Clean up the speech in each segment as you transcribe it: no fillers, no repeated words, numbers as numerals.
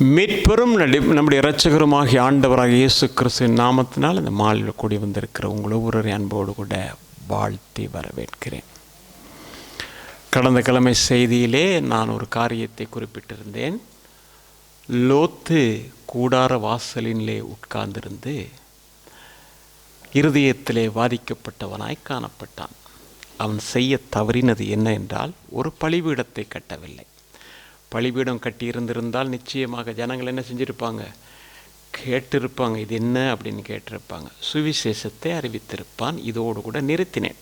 மீட்பெரும் நம்முடைய இரட்சகருமாகிய ஆண்டவராக இயேசு கிறிஸ்துவின் நாமத்தினால் இந்த மாலையில் கூடி வந்திருக்கிற உங்கள் ஒவ்வொரு அன்போடு கூட வாழ்த்தி வரவேற்கிறேன். கடந்த கிழமை செய்தியிலே நான் ஒரு காரியத்தை குறிப்பிட்டிருந்தேன். லோத்து கூடார வாசலிலே உட்கார்ந்திருந்து இருதயத்திலே பாதிக்கப்பட்டவனாய் காணப்பட்டான். அவன் செய்ய தவறினது என்ன என்றால், ஒரு பலிபீடத்தை கட்டவில்லை. பலிபீடம் கட்டியிருந்திருந்தால் நிச்சயமாக ஜனங்கள் என்ன செஞ்சுருப்பாங்க, கேட்டிருப்பாங்க, இது என்ன அப்படின்னு கேட்டிருப்பாங்க. சுவிசேஷத்தை அறிவித்திருப்பான். இதோடு கூட நிறுத்தினேன்.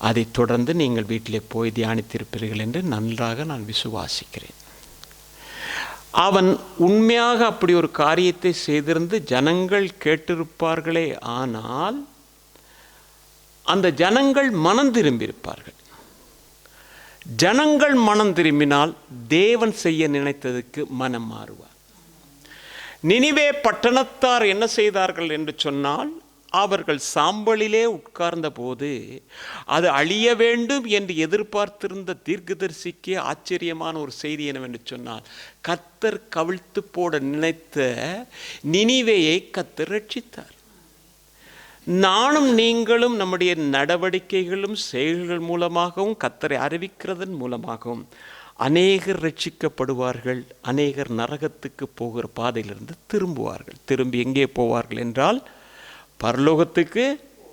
அதை தொடர்ந்து நீங்கள் வீட்டிலே போய் தியானித்திருப்பீர்கள் என்று நன்றாக நான் விசுவாசிக்கிறேன். அவன் உண்மையாக அப்படி ஒரு காரியத்தை செய்திருந்து ஜனங்கள் கேட்டிருப்பார்களே, ஆனால் அந்த ஜனங்கள் மனம் திரும்பியிருப்பார்கள். ஜனங்கள் மனம் திரும்பினால் தேவன் செய்ய நினைத்ததுக்கு மனம் மாறுவார். நினிவே பட்டணத்தார் என்ன செய்தார்கள் என்று சொன்னால், அவர்கள் சாம்பலிலே உட்கார்ந்த போது அது அழிய வேண்டும் என்று எதிர்பார்த்திருந்த தீர்க்கதரிசிக்கு ஆச்சரியமான ஒரு செய்தி என்னவென்று சொன்னால், கர்த்தர் கவிழ்த்து போட நினைத்த நினிவேயை கர்த்தர் ரட்சித்தார். நானும் நீங்களும் நம்முடைய நடவடிக்கைகளும் செயல்கள் மூலமாகவும் கர்த்தரை அறிவிக்கிறதன் மூலமாகவும் அநேகர் ரட்சிக்கப்படுவார்கள். அநேகர் நரகத்துக்கு போகிற பாதையிலிருந்து திரும்புவார்கள். திரும்பி எங்கே போவார்கள் என்றால் பரலோகத்துக்கு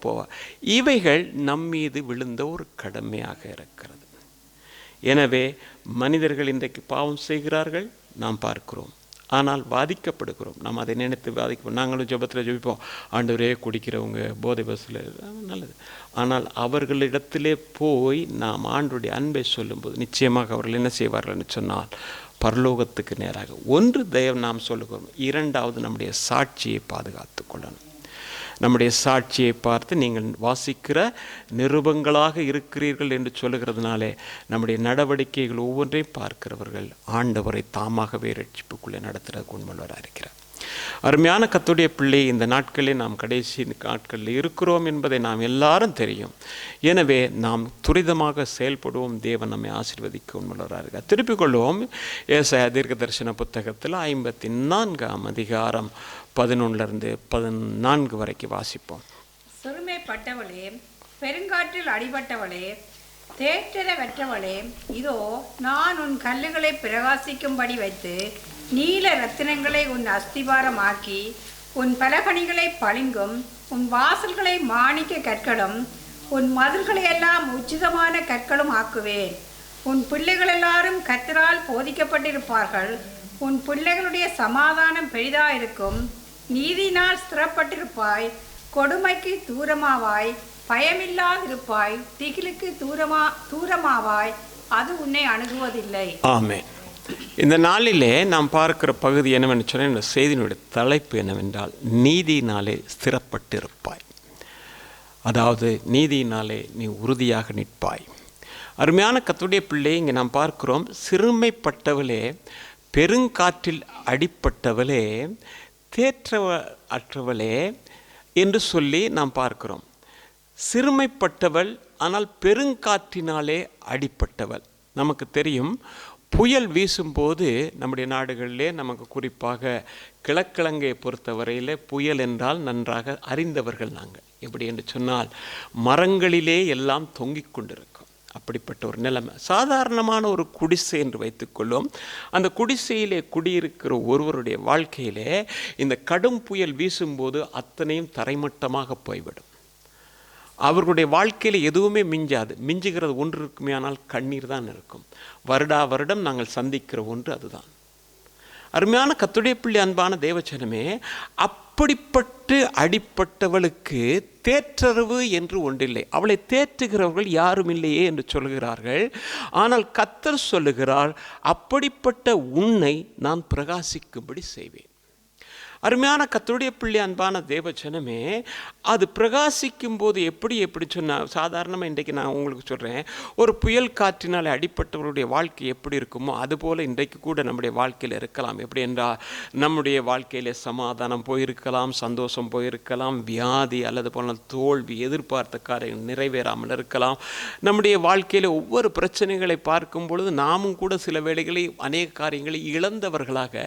போவார். இவைகள் நம்மீது விழுந்த ஒரு கடமையாக இருக்கிறது. எனவே மனிதர்கள் இன்றைக்கு பாவம் செய்கிறார்கள், நாம் பார்க்கிறோம். ஆனால் பாதிக்கப்படுகிறோம். நாம் அதை நினைத்து பாதிக்கப்போம். நாங்களும் ஜெபத்தில் ஜெபிப்போம், ஆண்டவரே குடிக்கிறவங்க போதை பஸ்ஸில் நல்லது. ஆனால் அவர்களிடத்திலே போய் நாம் ஆண்டவருடைய அன்பை சொல்லும்போது நிச்சயமாக அவர்கள் என்ன செய்வார்கள்னு சொன்னால், பரலோகத்துக்கு நேராக ஒன்று தயவு நாம் சொல்லுகிறோம். இரண்டாவது, நம்முடைய சாட்சியை பாதுகாத்து கொள்ளணும். நம்முடைய சாட்சியை பார்த்து நீங்கள் வாசிக்கிற நிருபங்களாக இருக்கிறீர்கள் என்று சொல்லுகிறதுனாலே நம்முடைய நடவடிக்கைகள் ஒவ்வொன்றையும் பார்க்கிறவர்கள் ஆண்டவரை தாமாகவே ரட்சிப்புக்குள்ளே நடத்துகிறதுக்கு உண்மையாக இருக்கிறார். அருமையான கர்த்தருடைய பிள்ளை, இந்த நாட்களில் நாம் கடைசி நாட்களில் இருக்கிறோம் என்பதை நாம் எல்லாரும் தெரியும். எனவே நாம் துரிதமாக செயல்படுவோம். தேவன் நம்மை ஆசீர்வதிக்க உண்மையாக இருக்கிறார். திருப்பிக் கொள்வோம். ஏசாயா தீர்க்க தரிசன புத்தகத்தில் 54ஆம் அதிகாரம் 11 14 வரைக்கும் வாசிப்போம். சிறுமைப்பட்டவளே, பெருங்காற்றில் அடிபட்டவளே, தேற்றரவற்றவளே, இதோ நான் உன் கல்லுகளை பிரகாசிக்கும்படி வைத்து நீல ரத்தினங்களை உன் அஸ்திபாரமாக்கி உன் பலகணிகளை பளிங்கும், உன் வாசல்களை மாணிக்க கற்களும், உன் மதில்களை எல்லாம் உச்சிதமான கற்களும் ஆக்குவேன். உன் பிள்ளைகள் எல்லாரும் கர்த்தரால் போதிக்கப்பட்டிருப்பார்கள். உன் பிள்ளைகளுடைய சமாதானம் பெரிதாயிருக்கும். நீதினால் ஸ்திரப்பட்டிருப்பாய். கொடுமைக்கு தூரமாவாய். பயமில்லாதிருப்பாய். திகிலுக்கு தூரமாவாய். அது உன்னை அணுகுவதில்லை. ஆமென். இந்த நாளிலே நாம் பார்க்கிற பகுதி என்னவென்று சொன்னால், இந்த செய்தியினுடைய தலைப்பு என்னவென்றால், நீதியினாலே ஸ்திரப்பட்டிருப்பாய். அதாவது நீதியினாலே நீ உறுதியாக நிற்பாய். அருமையான கர்த்தருடைய பிள்ளை, இங்கே நாம் பார்க்கிறோம், சிறுமைப்பட்டவளே, பெருங்காற்றில் அடிப்பட்டவளே, தேற்றவற்றவளே என்று சொல்லி நாம் பார்க்கிறோம். சிறுமைப்பட்டவள், ஆனால் பெருங்காற்றினாலே அடிப்பட்டவள். நமக்கு தெரியும், புயல் வீசும்போது நம்முடைய நாடுகளிலே, நமக்கு குறிப்பாக கிழக்கிழங்கையை பொறுத்தவரையிலே புயல் என்றால் நன்றாக அறிந்தவர்கள் நாங்கள். எப்படி என்று சொன்னால், மரங்களிலே எல்லாம் தொங்கிக் கொண்டிருக்கும். அப்படிப்பட்ட ஒரு நிலைமை. சாதாரணமான ஒரு குடிசை என்று வைத்துக்கொள்ளும். அந்த குடிசையிலே குடியிருக்கிற ஒருவருடைய வாழ்க்கையிலே இந்த கடும் புயல் வீசும்போது அத்தனையும் தரைமட்டமாக போய்விடும். அவர்களுடைய வாழ்க்கையில் எதுவுமே மிஞ்சாது. மிஞ்சுகிறது ஒன்று இருக்குமே, ஆனால் கண்ணீர் தான் இருக்கும். வருடா வருடம் நாங்கள் சந்திக்கிற ஒன்று அதுதான். அருமையான கர்த்தருடைய பிள்ளை, அன்பான தேவச்சனமே, அப்படிப்பட்டு அடிப்பட்டவளுக்கு தேற்றரவு என்று ஒன்றில்லை. அவளை தேற்றுகிறவர்கள் யாரும் இல்லையே என்று சொல்கிறார்கள். ஆனால் கர்த்தர் சொல்லுகிறார், அப்படிப்பட்ட உன்னை நான் பிரகாசிக்கும்படி செய்வேன். அருமையான கர்த்தருடைய பிள்ளை, அன்பான தேவ ஜனமே, அது பிரகாசிக்கும் போது எப்படி சொன்னால், சாதாரணமாக இன்றைக்கு நான் உங்களுக்கு சொல்கிறேன், ஒரு புயல் காற்றினால் அடிப்பட்டவருடைய வாழ்க்கை எப்படி இருக்குமோ அதுபோல் இன்றைக்கு கூட நம்முடைய வாழ்க்கையில் இருக்கலாம். எப்படி என்றால், நம்முடைய வாழ்க்கையில் சமாதானம் போயிருக்கலாம், சந்தோஷம் போயிருக்கலாம், வியாதி அல்லது போல தோல்வி, எதிர்பார்த்த காரியங்கள் நிறைவேறாமல் இருக்கலாம். நம்முடைய வாழ்க்கையில் ஒவ்வொரு பிரச்சனைகளை பார்க்கும் பொழுது நாமும் கூட சில வேளைகளில் அநேக காரியங்களை இழந்தவர்களாக,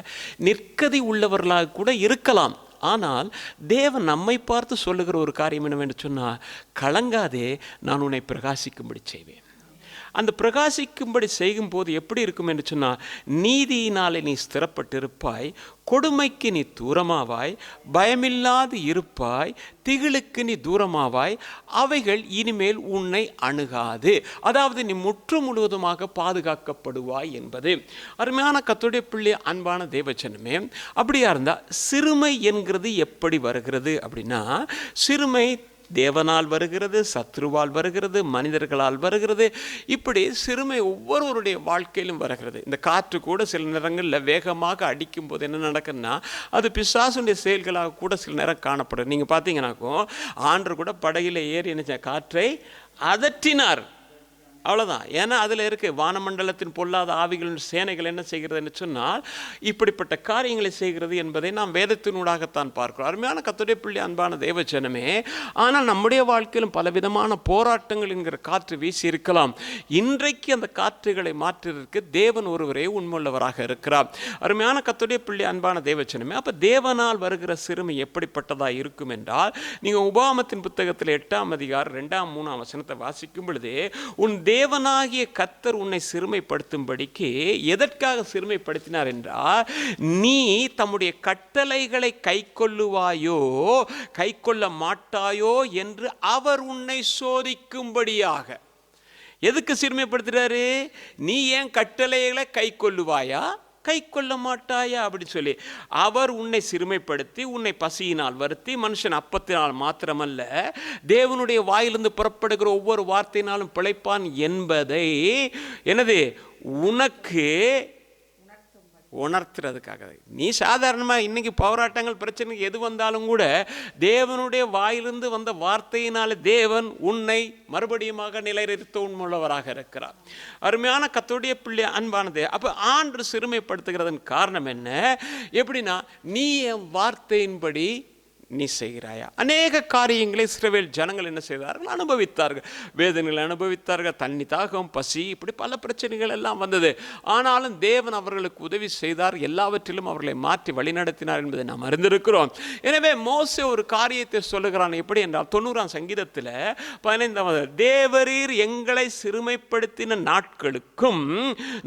நிற்கதி உள்ளவர்களாக கூட இருக்கலாம். ஆனால் தேவன் நம்மை பார்த்து சொல்லுகிற ஒரு காரியம் என்னவென்று சொன்னால், கலங்காதே, நான் உன்னை பிரகாசிக்கும்படி செய்வேன். அந்த பிரகாசிக்கும்படி செய்யும் போது எப்படி இருக்கும் என்று சொன்னால், நீதியினாலே நீ ஸ்திரப்பட்டிருப்பாய், கொடுமைக்கு நீ தூரமாவாய், பயமில்லாது இருப்பாய், திகிலுக்கு நீ தூரமாவாய், அவைகள் இனிமேல் உன்னை அணுகாது. அதாவது நீ முற்று முழுவதுமாக பாதுகாக்கப்படுவாய் என்பது. அருமையான கர்த்தருடைய பிள்ளை, அன்பான தேவஜனமே, அப்படியா இருந்தால் சிறுமை என்கிறது எப்படி வருகிறது அப்படின்னா, சிறுமை தேவனால் வருகிறது, சத்ருவால் வருகிறது, மனிதர்களால் வருகிறது. இப்படி சிறுமை ஒவ்வொருவருடைய வாழ்க்கையிலும் வருகிறது. இந்த காற்று கூட சில நேரங்களில் வேகமாக அடிக்கும் போது என்ன நடக்குதுன்னா, அது பிசாசுடைய செயல்களாக கூட சில நேரம் காணப்படும். நீங்கள் பார்த்தீங்கன்னாக்கும், ஆண்டவர் கூட படகில் ஏறி என்ன காற்றை அதற்றினார், அவ்வளோதான். ஏன்னா அதில் இருக்குது, வானமண்டலத்தின் பொல்லாத ஆவிகளின் சேனைகள் என்ன செய்கிறதுன்னு சொன்னால் இப்படிப்பட்ட காரியங்களை செய்கிறது என்பதை நாம் வேதத்தினூடாகத்தான் பார்க்கிறோம். அருமையான கர்த்தருடைய பிள்ளை, அன்பான தேவ ஜனமே, ஆனால் நம்முடைய வாழ்க்கையிலும் பலவிதமான போராட்டங்கள் என்கிற காற்று வீசி இருக்கலாம். இன்றைக்கு அந்த காற்றுகளை மாற்றுவதற்கு தேவன் ஒருவரே உண்மையுள்ளவராக இருக்கிறார். அருமையான கர்த்தருடைய பிள்ளை, அன்பான தேவ ஜனமே, அப்போ தேவனால் வருகிற சிறுமை எப்படிப்பட்டதாக இருக்கும் என்றால், நீங்கள் உபாகமத்தின் புத்தகத்தில் 8ஆம் அதிகாரம் 2ஆம் 3ஆம் வசனத்தை வாசிக்கும் பொழுதே, உன் தேவனாகிய கர்த்தர் உன்னை சிறுமைப்படுத்தும்படிக்கு எதற்காக சிறுமைப்படுத்தினார் என்றால், நீ தம்முடைய கட்டளைகளை கைக்கொள்ளுவாயோ கைக்கொள்ள மாட்டாயோ என்று அவர் உன்னை சோதிக்கும்படியாக. எதுக்கு சிறுமைப்படுத்துறாரு? நீ ஏன் கட்டளைகளை கைக்கொள்ளுவாயா கை கொள்ள மாட்டாயா அப்படி சொல்லி அவர் உன்னை சிறுமைப்படுத்தி, உன்னை பசியினால் வருத்தி, மனுஷன் அப்பத்தினால் மாத்திரமல்ல தேவனுடைய வாயிலிருந்து புறப்படுகிற ஒவ்வொரு வார்த்தையினாலும் பிழைப்பான் என்பதை என்னது உனக்கு உணர்த்துறதுக்காக. நீ சாதாரணமாக இன்றைக்கி போராட்டங்கள் பிரச்சனைக்கு எது வந்தாலும் கூட தேவனுடைய வாயிலிருந்து வந்த வார்த்தையினாலே தேவன் உன்னை மறுபடியுமாக நிலைநிறுத்த உண்மையுள்ளவராக இருக்கிறார். அருமையான கர்த்தருடைய பிள்ளை, அன்பானது, அப்போ ஆண்டு சிறுமைப்படுத்துகிறதன் காரணம் என்ன? எப்படின்னா, நீ என் வார்த்தையின்படி நீ செய்கிறாயா? அநேக காரியங்களை இஸ்ரவேல் ஜனங்கள் என்ன செய்தார்கள்? அனுபவித்தார்கள், வேதனைகளை அனுபவித்தார்கள், தண்ணி தாகம், பசி, இப்படி பல பிரச்சனைகள் எல்லாம் வந்தது. ஆனாலும் தேவன் அவர்களுக்கு உதவி செய்தார், எல்லாவற்றிலும் அவர்களை மாற்றி வழிநடத்தினார் என்பதை நாம் அறிந்திருக்கிறோம். எனவே மோசே ஒரு காரியத்தை சொல்லுகிறான். எப்படி என்றால், 90ஆம் சங்கீதத்தில் 15ஆம், தேவரீர் எங்களை சிறுமைப்படுத்தின நாட்களுக்கும்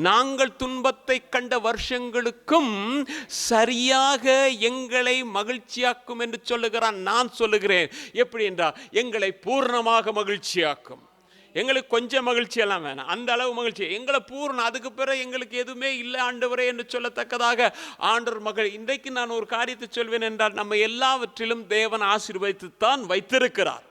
நாங்கள் துன்பத்தை கண்ட வருஷங்களுக்கும் சரியாக எங்களை மகிழ்ச்சியாக்கும் என்று சொல்லுகிறான். நான் சொல்லுகிறேன், எப்படி என்றால், எங்களை பூர்ணமாக மகிழ்ச்சியாக்கும். எங்களுக்கு கொஞ்சம் மகிழ்ச்சி எல்லாம் வேணாம், அந்த அளவு மகிழ்ச்சி எங்களை பூர்ணம். அதுக்கு பிறகு எங்களுக்கு எதுவுமே இல்லை ஆண்டவரே என்று சொல்லத்தக்கதாக ஆண்டவர் மகள். இன்றைக்கு நான் ஒரு காரியத்தை சொல்வேன் என்றால், நம்ம எல்லாவற்றிலும் தேவன் ஆசீர்வதித்துத்தான் வைத்திருக்கிறார்.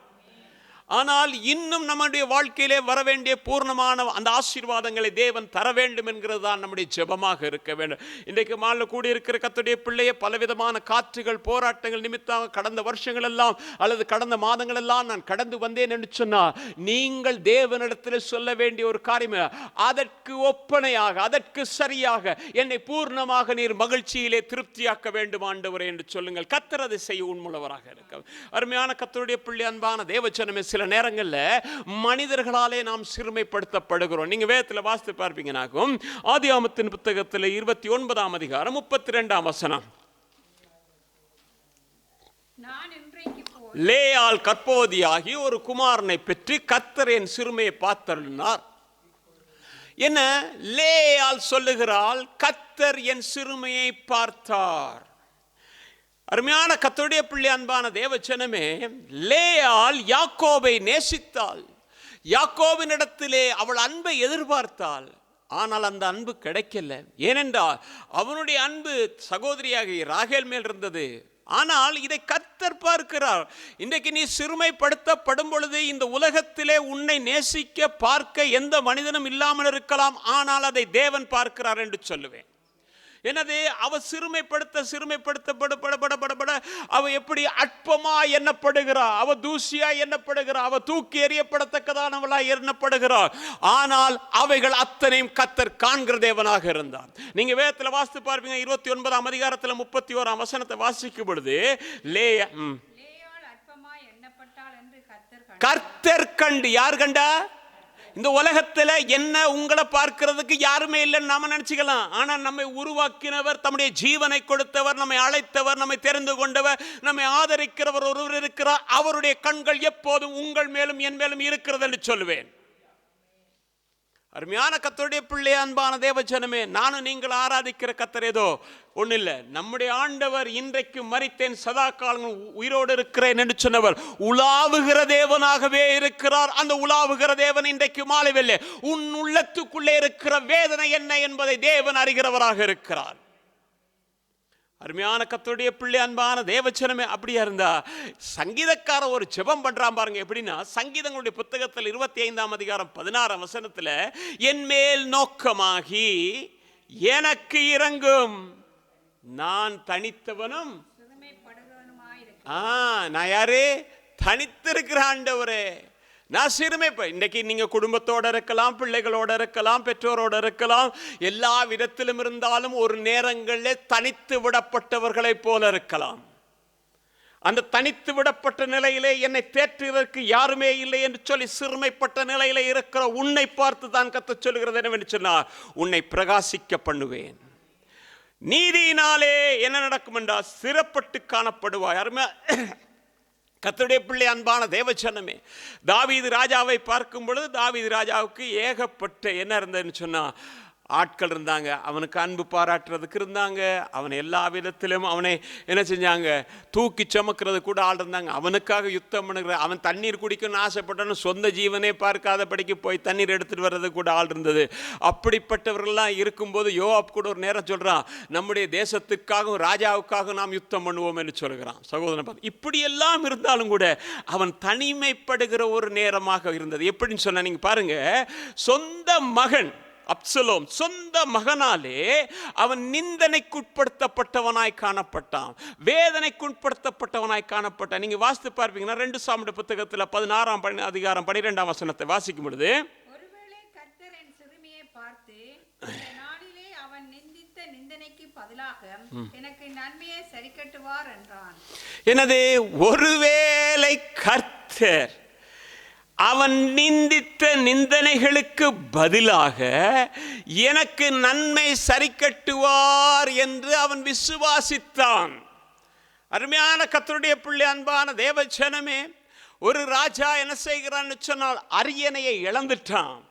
ஆனால் இன்னும் நம்முடைய வாழ்க்கையிலே வர வேண்டிய பூர்ணமான அந்த ஆசீர்வாதங்களை தேவன் தர வேண்டும் என்கிறது தான் நம்முடைய ஜெபமாக இருக்க வேண்டும். இன்றைக்கு மாலை கூடியிருக்கிற கர்த்தருடைய பிள்ளையை பலவிதமான காற்றுகள், போராட்டங்கள் நிமித்தமாக கடந்த வருஷங்கள் எல்லாம் அல்லது கடந்த மாதங்கள் எல்லாம் நான் கடந்து வந்தேன் என்று சொன்னால், நீங்கள் தேவனிடத்தில் சொல்ல வேண்டிய ஒரு காரியம், அதற்கு ஒப்பனையாக, அதற்கு சரியாக என்னை பூர்ணமாக நீர் மகிழ்ச்சியிலே திருப்தியாக்க வேண்டும் ஆண்டவரே என்று சொல்லுங்கள். கர்த்தர் அதை செய்ய உண்மையுள்ளவராக இருக்க. அருமையான கர்த்தருடைய பிள்ளை, அன்பான தேவஜனமே, சில நேரங்களில் மனிதர்களாலே நாம் சிறுமைப்படுத்தப்படுகிறோம். நீங்க வேதத்தில் வாசித்து பார்ப்பீங்கன்னாக்கும், ஆதியாகமத்தின் புத்தகத்தில் 29ஆம் அதிகாரம் 32ஆம் வசனம், லேயாள் கர்ப்பவதியாகி ஒரு குமாரனை பெற்று கர்த்தர் என் சிறுமையை பார்த்தருளினார். என்ன லேயாள் சொல்லுகிறாள்? கர்த்தர் என் சிறுமையை பார்த்தார். அருமையான கர்த்தருடைய பிள்ளை, அன்பான தேவஜனமே, லேயாள் யாக்கோபை நேசித்தாள். யாக்கோபினிடத்திலே அவள் அன்பை எதிர்பார்த்தாள். ஆனால் அந்த அன்பு கிடைக்கல. ஏனென்றால் அவனுடைய அன்பு சகோதரியாகிய ராகேல் மேல் இருந்தது. ஆனால் இதை கர்த்தர் பார்க்கிறார். இன்றைக்கு நீ சிறுமைப்படுத்தப்படும் பொழுது இந்த உலகத்திலே உன்னை நேசிக்க பார்க்க எந்த மனிதனும் இல்லாமல் இருக்கலாம், ஆனால் அதை தேவன் பார்க்கிறார் என்று சொல்லுவேன். என்னது அவ சிறுமைப்படுத்தப்பட அவ எப்படி அற்பமா எண்ணப்படுகிறா, அவ தூசியா எண்ணப்படுகிறா, அவ தூக்கி எறியப்படத்தக்கதானவளா எண்ணப்படுகிறார். ஆனால் அவைகள் அத்தனையும் கர்த்தர் காண்கிற தேவனாக இருந்தார். நீங்க வேதத்துல வாசித்து பார்ப்பீங்க, 29ஆம் அதிகாரத்துல 31ஆம் வசனத்தை வாசிக்கும் பொழுது கர்த்தர் கண்டு, யார் கண்டா? இந்த உலகத்துல என்ன உங்களை பார்க்கிறதுக்கு யாருமே இல்லைன்னு நாம நினைச்சுக்கலாம். ஆனா நம்மை உருவாக்கினவர், தம்முடைய ஜீவனை கொடுத்தவர், நம்மை அழைத்தவர், நம்மை தெரிந்து கொண்டவர், நம்மை ஆதரிக்கிறவர் ஒருவர் இருக்கிறார். அவருடைய கண்கள் எப்போதும் உங்கள் மேலும் என் மேலும் இருக்கிறது என்று சொல்லுவேன். அருமையான கர்த்தருடைய பிள்ளை, அன்பான தேவஜனமே, நானும் நீங்கள் ஆராதிக்கிற கர்த்தர் ஏதோ ஒன்றும் இல்லை. நம்முடைய ஆண்டவர் இன்றைக்கு மரித்தேன் சதா காலம் உயிரோடு இருக்கிறேன் என்று சொன்னவர் உலாவுகிற தேவனாகவே இருக்கிறார். அந்த உலாவுகிற தேவன் இன்றைக்கு மாலைவெல்லே உன் உள்ளத்துக்குள்ளே இருக்கிற வேதனை என்ன என்பதை தேவன் அறிகிறவராக இருக்கிறார். அருமையான கர்த்தருடைய பிள்ளை, அன்பான தேவச்சனமே, அப்படியா இருந்தா சங்கீதக்கார ஒரு ஜெபம் பண்றான் பாருங்க. எப்படின்னா, சங்கீதங்களுடைய புத்தகத்தில் 25ஆம் அதிகாரம் 16ஆம் வசனத்துல, என் மேல் நோக்கமாகி எனக்கு இறங்கும், நான் தனித்தவனும் நான் யாரு? தனித்திருக்கிற ஆண்டவரே. நான் சிறுமைப்ப, இன்னைக்கு நீங்க குடும்பத்தோட இருக்கலாம், பிள்ளைகளோட இருக்கலாம், பெற்றோரோட இருக்கலாம், எல்லா விதத்திலும் இருந்தாலும் ஒரு நேரங்களில் தனித்து விடப்பட்டவர்களை போல இருக்கலாம். அந்த தனித்து விடப்பட்ட நிலையிலே என்னை தேற்றுவதற்கு யாருமே இல்லை என்று சொல்லி சிறுமைப்பட்ட நிலையிலே இருக்கிற உன்னை பார்த்து தான் கர்த்தர் சொல்லுகிறது என்னவென்று சொன்னார், உன்னை பிரகாசிக்க பண்ணுவேன். நீதியினாலே என்ன நடக்கும் என்றால் சிறப்பட்டு காணப்படுவாய். யாருமே கர்த்தருடைய பிள்ளை, அன்பான தேவச்சனமே, தாவீது ராஜாவை பார்க்கும் பொழுது தாவீது ராஜாவுக்கு ஏகப்பட்ட என்ன இருந்ததுன்னு சொன்னா ஆட்கள் இருந்தாங்க. அவனுக்கு அன்பு பாராட்டுறதுக்கு இருந்தாங்க. அவனை எல்லா விதத்திலும் அவனை என்ன செஞ்சாங்க, தூக்கி சுமக்கிறது கூட ஆள் இருந்தாங்க. அவனுக்காக யுத்தம் பண்ணுகிற, அவன் தண்ணீர் குடிக்கணும்னு ஆசைப்பட்டான்னு சொந்த ஜீவனே பார்க்காதபடிக்கு போய் தண்ணீர் எடுத்துட்டு வர்றது கூட ஆள் இருந்தது. அப்படிப்பட்டவர்கள்லாம் இருக்கும்போது யோவாப் கூட ஒரு நேரம் சொல்றான், நம்முடைய தேசத்துக்காகவும் ராஜாவுக்காக நாம் யுத்தம் பண்ணுவோம் என்று சொல்கிறான். சகோதரன், இப்படியெல்லாம் இருந்தாலும் கூட அவன் தனிமைப்படுகிற ஒரு நேரமாக இருந்தது. எப்படின்னு சொன்னா, நீங்க பாருங்க, சொந்த மகன் அப்சலோம் சொந்த மகனாலே அவன் நிந்தனைக்குட்படுத்தப்பட்டவனாய் காணப்பட்டான், வேதனைக்குட்படுத்தப்பட்டவனாய் காணப்பட்டான். நீங்க வாசித்து பார்ப்பீங்கன்னா 2 சாமுவேல் புத்தகத்தில் 16ஆம் அதிகாரம் 12ஆம் வசனத்தை வாசிக்கும் பொழுது, ஒருவேளை கர்த்தர் என் சிறுமியை பார்த்து இந்த நாளிலே அவன் நிந்தித்த நிந்தனைக்கு பதிலாக எனக்கு நன்மையை சரிக்கட்டுவார் என்றான். எனது ஒருவேளை கர்த்தர் அவன் நிந்தித்த நிந்தனைகளுக்கு பதிலாக எனக்கு நன்மை சரி கட்டுவார் என்று அவன் விசுவாசித்தான். அருமையான கர்த்தருடைய பிள்ளை, அன்பான தேவஜனமே, ஒரு ராஜா என்ன செய்கிறான்னு சொன்னால் அரியணையை இழந்துட்டான்.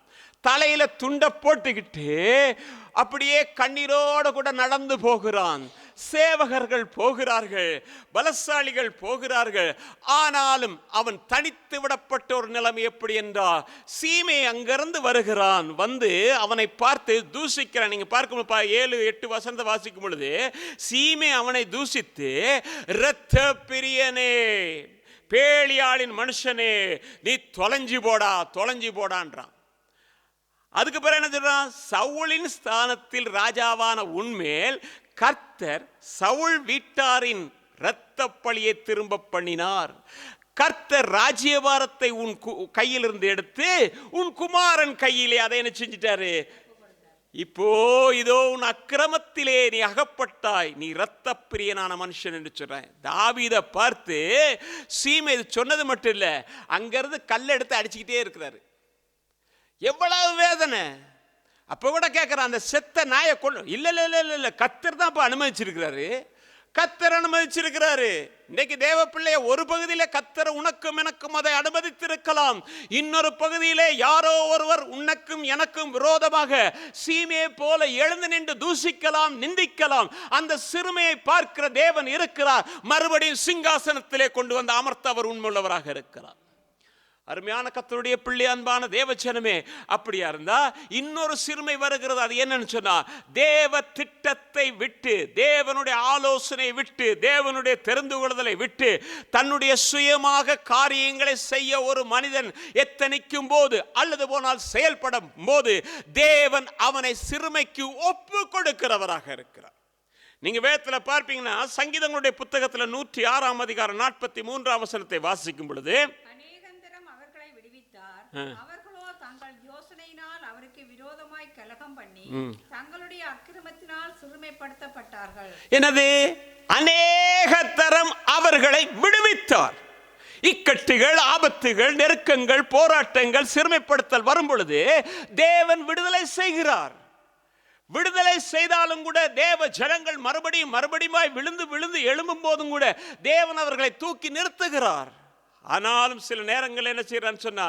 தலையில துண்டை போட்டுக்கிட்டு அப்படியே கண்ணீரோடு கூட நடந்து போகிறான். சேவகர்கள் போகிறார்கள், பலசாலிகள் போகிறார்கள். ஆனாலும் அவன் தனித்து விடப்பட்ட ஒரு நிலைமை. எப்படி என்றால், சீமை அங்கிருந்து வருகிறான், வந்து அவனை பார்த்து தூசிக்கிறான். நீங்க பார்க்கும் 7-8 வசனத்தை வாசிக்கும் பொழுது, சீமை அவனை தூசித்து, இரத்த பிரியனே, பேலியாளின் மனுஷனே, நீ தொலைஞ்சி போடான்றான். அதுக்கு பிறகு என்ன சொல்றான், சவுலின் ஸ்தானத்தில் ராஜாவான உன்மேல் கர்த்தர் சவுல் வீட்டாரின் இரத்த பழியை திரும்ப பண்ணினார். கர்த்தர் ராஜ்யபாரத்தை உன் கையிலிருந்து எடுத்து உன் குமாரன் கையிலே அதை என்ன செஞ்சிட்டாரு, இப்போ இதோ உன் அக்கிரமத்திலே நீ அகப்பட்டாய், நீ இரத்த பிரியனான மனுஷன் என்று சொல்ற. தாவீதை பார்த்து சீமை சொன்னது மட்டும் இல்ல, அங்கிருந்து கல்லை எடுத்து அடிச்சுக்கிட்டே இருக்கிறாரு. எவ்வளவு வேதனை. அப்ப கூட கேட்கிறான், அந்த செத்த நாயை கொண்டு, இல்ல கர்த்தர் தான் இப்ப அனுமதிச்சிருக்கிறாரு, கர்த்தர் அனுமதிச்சிருக்கிறாரு. இன்னைக்கு தேவ பிள்ளைய ஒரு பகுதியில கர்த்தர் உனக்கும் எனக்கும் அதை அனுமதித்திருக்கலாம், இன்னொரு பகுதியிலே யாரோ ஒருவர் உனக்கும் எனக்கும் விரோதமாக சீமையை போல எழுந்து நின்று தூசிக்கலாம், நிந்திக்கலாம். அந்த சிறுமையை பார்க்கிற தேவன் இருக்கிறார். மறுபடியும் சிங்காசனத்திலே கொண்டு வந்து அமர்த்த அவர் உண்மையுள்ளவராக இருக்கிறார். அருமையான கர்த்தருடைய பிள்ளை, அன்பான தேவச்சனமே, அப்படியா இருந்தா இன்னொரு சிறுமை வருகிறது. அது என்னன்னு சொன்னா, தேவ திட்டத்தை விட்டு, தேவனுடைய ஆலோசனை விட்டு, தேவனுடைய தெரிந்து கொள்ளுதலை விட்டு தன்னுடைய சுயமாக காரியங்களை செய்ய ஒரு மனிதன் எத்தனிக்கும் போது அல்லது போனால் செயல்படும் போது தேவன் அவனை சிறுமைக்கு ஒப்பு கொடுக்கிறவராக இருக்கிறார். நீங்க வேதத்துல பார்ப்பீங்கன்னா சங்கீதங்களுடைய புத்தகத்துல 106 அதிகாரம் 43 வசனத்தை வாசிக்கும் பொழுது, அநேகந்தரம் அவர்களை விடுவித்தார், அவர்களோ தங்கள் யோசனையினால் அவருக்கு விரோதமாய் கலகம் பண்ணி தங்களுடைய அக்கிரமத்தினால் சிறுமைப்படுத்தப்பட்டார்கள். எனது அநேக தரம் அவர்களை விடுவித்தார். இக்கட்டுகள், ஆபத்துகள், நெருக்கங்கள், போராட்டங்கள், சிறுமைப்படுத்தல் வரும் பொழுது தேவன் விடுதலை செய்கிறார். விடுதலை செய்தாலும் கூட தேவ ஜனங்கள் மறுபடியும் விழுந்து விழுந்து எழும்பும் போதும் கூட தேவன் அவர்களை தூக்கி நிறுத்துகிறார். ஆனாலும் சில நேரங்கள் என்ன செய்யறான்னு சொன்னா,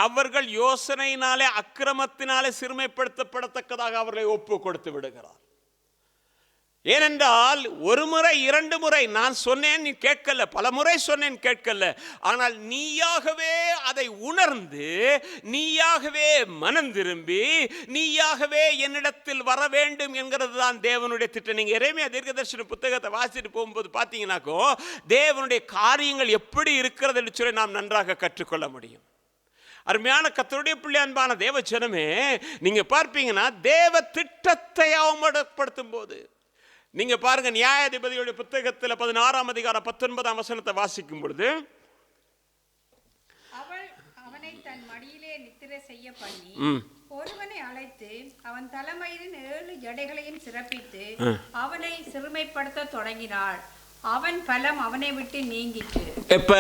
அவர்கள் யோசனையினாலே அக்கிரமத்தினாலே சிறுமைப்படுத்தப்படத்தக்கதாக அவர்களை ஒப்பு கொடுத்து விடுகிறார். ஏனென்றால் ஒரு முறை 2 முறை நான் சொன்னேன், நீ கேட்கல, பல முறை சொன்னேன், கேட்கல. ஆனால் நீயாகவே அதை உணர்ந்து, நீயாகவே மனம் திரும்பி, நீயாகவே என்னிடத்தில் வர வேண்டும் என்கிறது தான் தேவனுடைய திட்டம். நீங்க எரேமியா தீர்க்கதரிசன புத்தகத்தை வாசிட்டு போகும்போது பார்த்தீங்கன்னாக்கோ தேவனுடைய காரியங்கள் எப்படி இருக்கிறது என்று சொல்லி நாம் நன்றாக கற்றுக்கொள்ள முடியும். அருமையான கர்த்தருடைய பிள்ளை, அன்பான தேவ ஜனமே, நீங்க பார்ப்பீங்கன்னா தேவ திட்டத்தை அவமதப்படுத்தும் போது, நீங்க பாருங்க நியாயாதிபதியுடைய புத்தகத்தில் 16 அதிகாரம் 19 வசனத்தை வாசிக்கும் பொழுது, அவள் அவனை தன் மடியிலே நித்திரை செய்ய பண்ணி ஒருவனை அழைத்து அவன் தலைமையின் 7 ஜடைகளையும் சிறப்பித்து அவனை சிறுமைப்படுத்த தொடங்கினாள். அவன் பலம் அவனை விட்டு நீங்கிற்று. எப்ப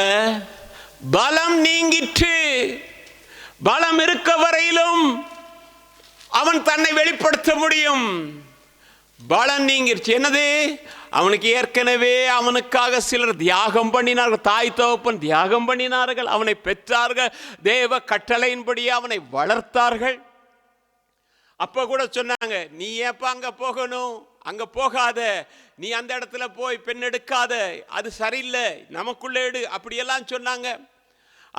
பலம் நீங்கிற்று, பலம் இருக்க வரையிலும் அவன் தன்னை வெளிப்படுத்த முடியும். பலம் நீங்கிருச்சு. என்னது? அவனுக்கு ஏற்கனவே அவனுக்காக சிலர் தியாகம் பண்ணினார்கள், தாய் தகப்பன் தியாகம் பண்ணினார்கள், அவனை பெற்றார்கள், தேவ கட்டளையின்படி அவனை வளர்த்தார்கள். அப்ப கூட சொன்னாங்க, நீ ஏப்ப அங்க போகணும், அங்க போகாத, நீ அந்த இடத்துல போய் பெண் எடுக்காத, அது சரியில்லை, நமக்குள்ள எடு, அப்படியெல்லாம் சொன்னாங்க.